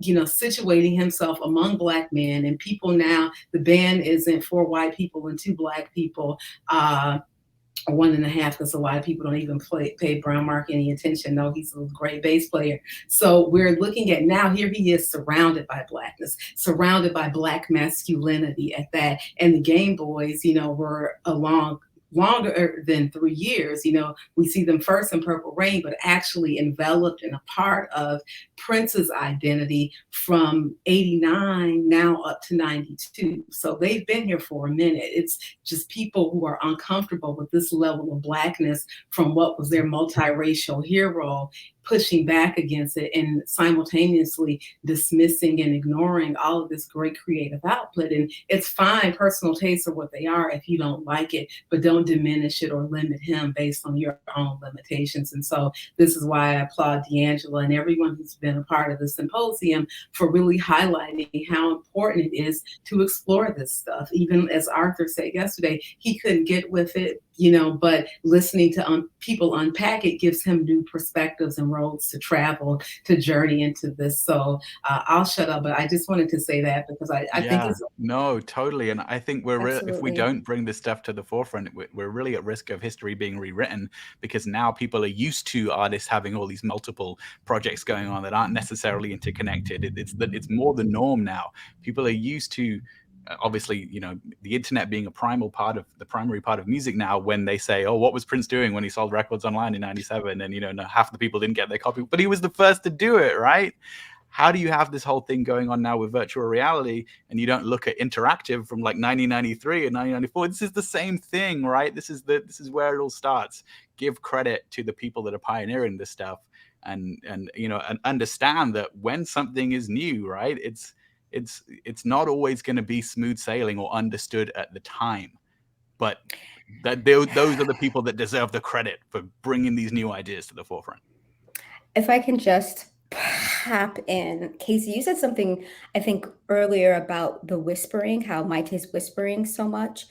situating himself among Black men and people. Now the band isn't 4 white people and 2 Black people, or 1.5, because a lot of people don't even pay Brown Mark any attention. No, he's a great bass player. So we're looking at now, here he is surrounded by Blackness, surrounded by Black masculinity at that. And the Game Boys, were longer than 3 years. We see them first in Purple Rain, but actually enveloped in a part of Prince's identity from '89 now up to '92. So they've been here for a minute. It's just people who are uncomfortable with this level of Blackness from what was their multiracial hero, pushing back against it and simultaneously dismissing and ignoring all of this great creative output. And it's fine, personal tastes are what they are if you don't like it, but don't diminish it or limit him based on your own limitations. And so this is why I applaud D'Angela and everyone who's been a part of the symposium for really highlighting how important it is to explore this stuff. Even as Arthur said yesterday, he couldn't get with it, but listening to people unpack it gives him new perspectives and roads to travel, to journey into this. So I'll shut up, but I just wanted to say that because I think it's... No, totally. And I think if we Absolutely. don't bring this stuff to the forefront, we're really at risk of history being rewritten, because now people are used to artists having all these multiple projects going on that aren't necessarily interconnected. It's more the norm now. People are used to, obviously, the internet being a primary part of music now. When they say, oh, what was Prince doing when he sold records online in '97? And half the people didn't get their copy, but he was the first to do it, right? How do you have this whole thing going on now with virtual reality, and you don't look at interactive from like 1993 and 1994? This is the same thing, right? This is where it all starts. Give credit to the people that are pioneering this stuff, and understand that when something is new, right, it's not always going to be smooth sailing or understood at the time, but that those are the people that deserve the credit for bringing these new ideas to the forefront. If I can just pop in, Casey, you said something, I think, earlier about the whispering, how Maite's whispering so much.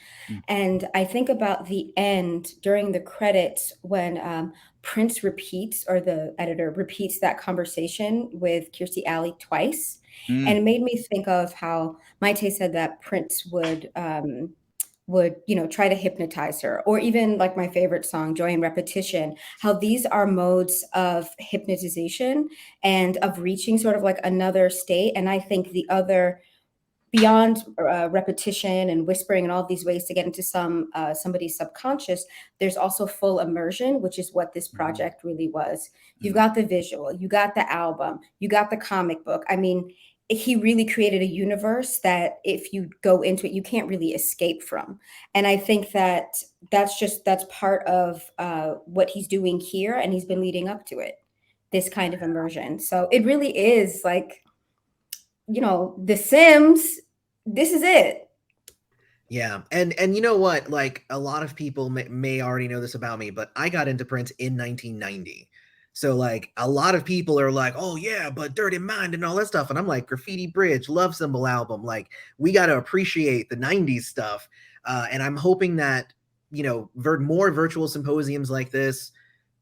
And I think about the end during the credits when Prince repeats, or the editor repeats, that conversation with Kirstie Alley twice. And it made me think of how Maite said that Prince would try to hypnotize her, or even like my favorite song, Joy and Repetition, how these are modes of hypnotization and of reaching sort of like another state. And I think the other, beyond repetition and whispering and all these ways to get into somebody's subconscious, there's also full immersion, which is what this project really was. You've got the visual, you got the album, you got the comic book. I mean, he really created a universe that if you go into it, you can't really escape from. And I think that that's part of what he's doing here. And he's been leading up to it, this kind of immersion. So it really is like, The Sims, this is it. Yeah. And you know what? Like, a lot of people may already know this about me, but I got into Prince in 1990. So like a lot of people are like, oh yeah, but Dirty Mind and all that stuff. And I'm like, Graffiti Bridge, Love Symbol album. Like, we got to appreciate the 90s stuff. And I'm hoping that, more virtual symposiums like this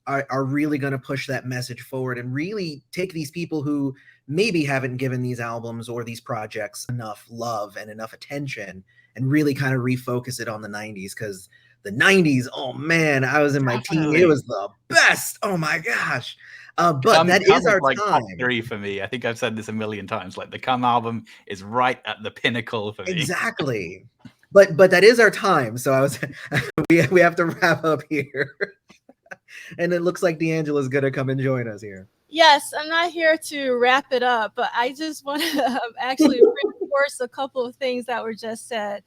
are really going to push that message forward and really take these people who maybe haven't given these albums or these projects enough love and enough attention, and really kind of refocus it on the 90s. Because the 90s, oh man, I was in my teen. It was the best. Oh my gosh. But that is our like time. top 3 for me. I think I've said this a million times. Like the Come album is right at the pinnacle for me. Exactly. But that is our time. So we have to wrap up here. And it looks like D'Angela's gonna come and join us here. Yes, I'm not here to wrap it up, but I just want to actually reinforce a couple of things that were just said.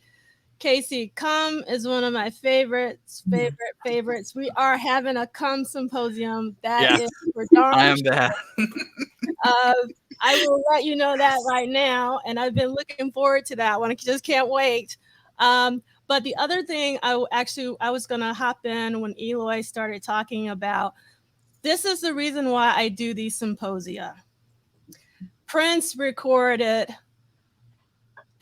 Casey, Come is one of my favorites. We are having a Come symposium. That is for darn I am there. I will let you know that right now, and I've been looking forward to that one. I just can't wait. But the other thing I was going to hop in when Eloy started talking about, this is the reason why I do these symposia. Prince recorded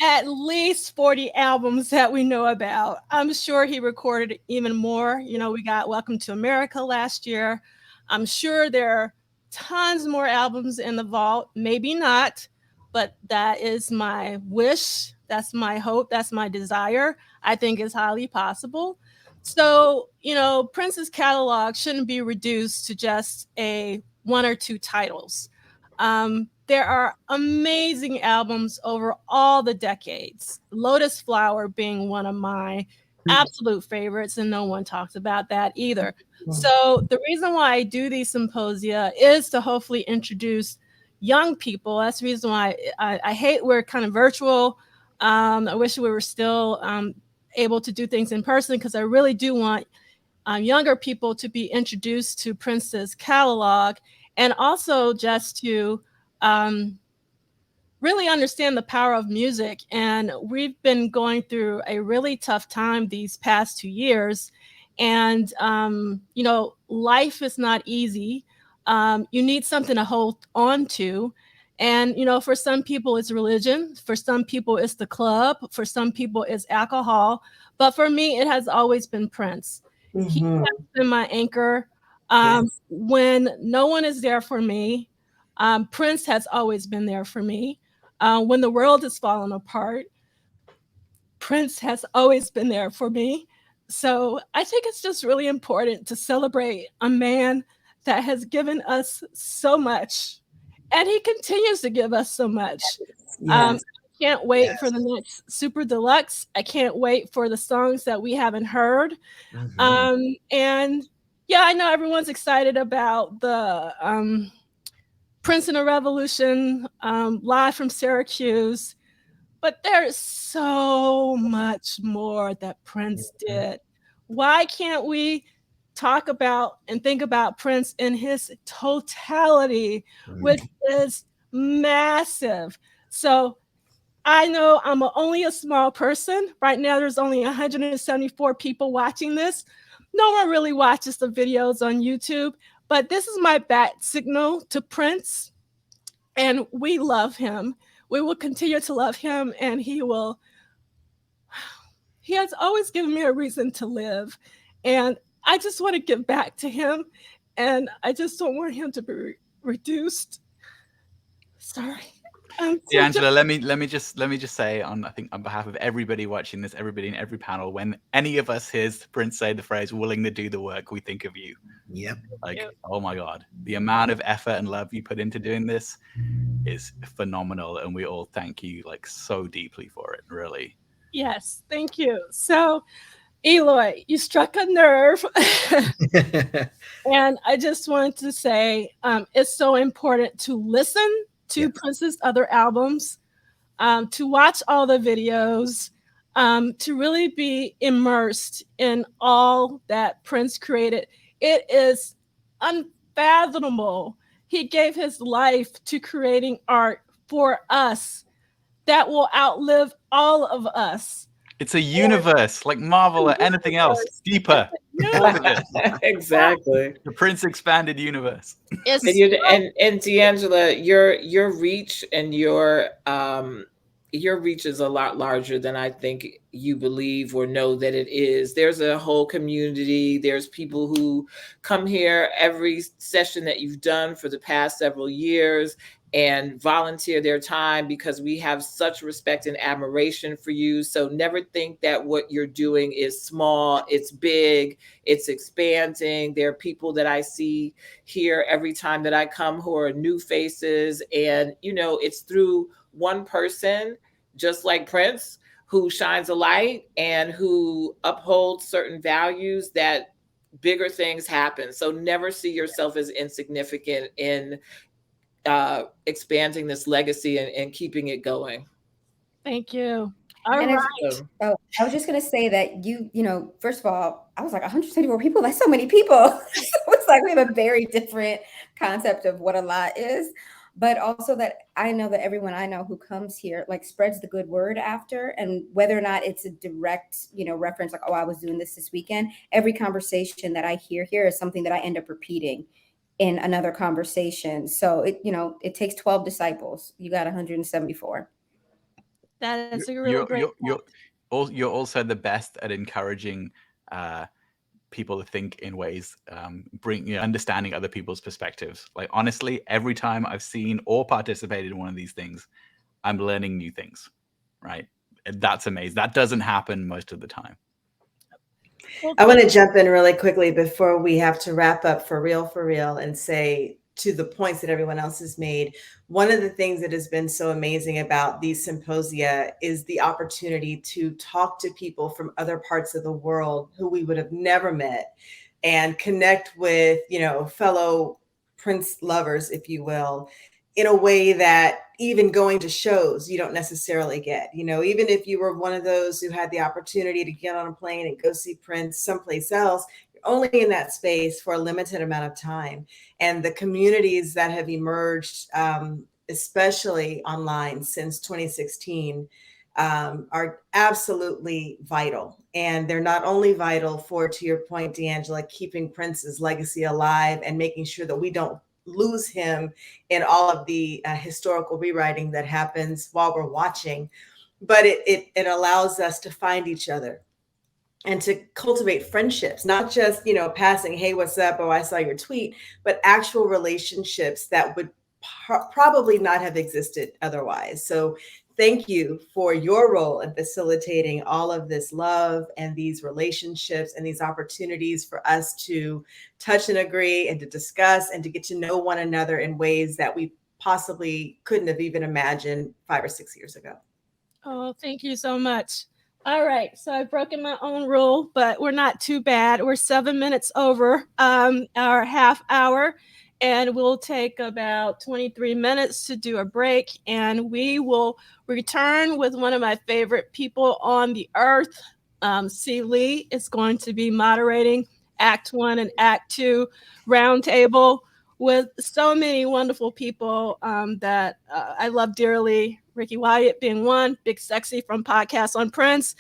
at least 40 albums that we know about. I'm sure he recorded even more. You know, we got Welcome to America last year. I'm sure there are tons more albums in the vault. Maybe not, but that is my wish. That's my hope. That's my desire. I think it's highly possible. So, you know, Prince's catalog shouldn't be reduced to just one or two titles. There are amazing albums over all the decades. Lotus Flower being one of my absolute favorites, and no one talks about that either. So the reason why I do these symposia is to hopefully introduce young people. That's the reason why I hate we're kind of virtual. I wish we were still able to do things in person, because I really do want younger people to be introduced to Prince's catalog, and also just to really understand the power of music. And we've been going through a really tough time these past 2 years. And, you know, life is not easy. You need something to hold on to. And, you know, for some people it's religion. For some people it's the club. For some people it's alcohol. But for me, it has always been Prince. He has been my anchor. When no one is there for me, Prince has always been there for me. When the world has fallen apart, Prince has always been there for me. So I think it's just really important to celebrate a man that has given us so much, and he continues to give us so much. I can't wait for the next Super Deluxe. I can't wait for the songs that we haven't heard. And yeah, I know everyone's excited about the Prince and the Revolution live from Syracuse, but there's so much more that Prince did. Why can't we talk about and think about Prince in his totality, which is massive? So I know I'm only a small person. Right now, there's only 174 people watching this. No one really watches the videos on YouTube, but this is my bat signal to Prince, and we love him. We will continue to love him, and he has always given me a reason to live. And I just want to give back to him, and I just don't want him to be reduced. Sorry. D'Angela, let me just say, I think on behalf of everybody watching this, everybody in every panel, when any of us hears Prince say the phrase "willing to do the work," we think of you. Yep. Oh my God, the amount of effort and love you put into doing this is phenomenal, and we all thank you like so deeply for it. Really. Yes, thank you. So, Eloy, you struck a nerve. And I just wanted to say it's so important to listen to Prince's other albums, to watch all the videos, to really be immersed in all that Prince created. It is unfathomable. He gave his life to creating art for us that will outlive all of us. It's a universe, like Marvel or anything else, deeper. Exactly. The Prince expanded universe. And D'Angela, your reach and your reach is a lot larger than I think you believe or know that it is. There's a whole community. There's people who come here every session that you've done for the past several years, and volunteer their time, because we have such respect and admiration for you. So never think that what you're doing is small. It's big. It's expanding. There are people that I see here every time that I come who are new faces. And, you know, it's through one person, just like Prince, who shines a light and who upholds certain values, that bigger things happen. So never see yourself as insignificant in expanding this legacy and keeping it going. Thank you. All And right. it's, oh, I was just going to say that you know, first of all, I was like 174 people. That's so many people. So it's like we have a very different concept of what a lot is. But also that I know that everyone I know who comes here like spreads the good word after, and whether or not it's a direct, you know, reference like, oh, I was doing this weekend, every conversation that I hear here is something that I end up repeating in another conversation. So it, you know, it takes 12 disciples. You got 174. That is a really great point. You're also the best at encouraging people to think in ways, understanding other people's perspectives. Like, honestly, every time I've seen or participated in one of these things, I'm learning new things, right? That's amazing. That doesn't happen most of the time. I want to jump in really quickly before we have to wrap up for real, and say, to the points that everyone else has made, one of the things that has been so amazing about these symposia is the opportunity to talk to people from other parts of the world who we would have never met, and connect with, you know, fellow Prince lovers, if you will, in a way that even going to shows you don't necessarily get. You know, even if you were one of those who had the opportunity to get on a plane and go see Prince someplace else, you're only in that space for a limited amount of time. And the communities that have emerged, especially online since 2016, are absolutely vital. And they're not only vital for, to your point, D'Angela, keeping Prince's legacy alive and making sure that we don't lose him in all of the historical rewriting that happens while we're watching, but it allows us to find each other and to cultivate friendships, not just, you know, passing, hey, what's up? Oh, I saw your tweet, but actual relationships that would probably not have existed otherwise. So thank you for your role in facilitating all of this love and these relationships and these opportunities for us to touch and agree and to discuss and to get to know one another in ways that we possibly couldn't have even imagined 5 or 6 years ago. Oh, thank you so much. All right, so I've broken my own rule, but we're not too bad. We're 7 minutes over our half hour, and we'll take about 23 minutes to do a break, and we will return with one of my favorite people on the earth. C. Lee is going to be moderating Act 1 and Act 2 Roundtable with so many wonderful people that I love dearly. Ricky Wyatt being one, Big Sexy from Podcast on Prince,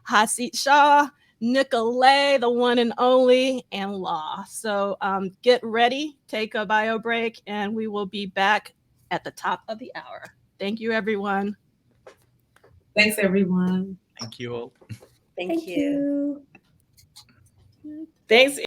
Hasit Shah, Nicole, the one and only, and Law. So get ready, take a bio break, and we will be back at the top of the hour. Thank you, everyone. Thanks, everyone. Thank you all. Thank you. Thanks.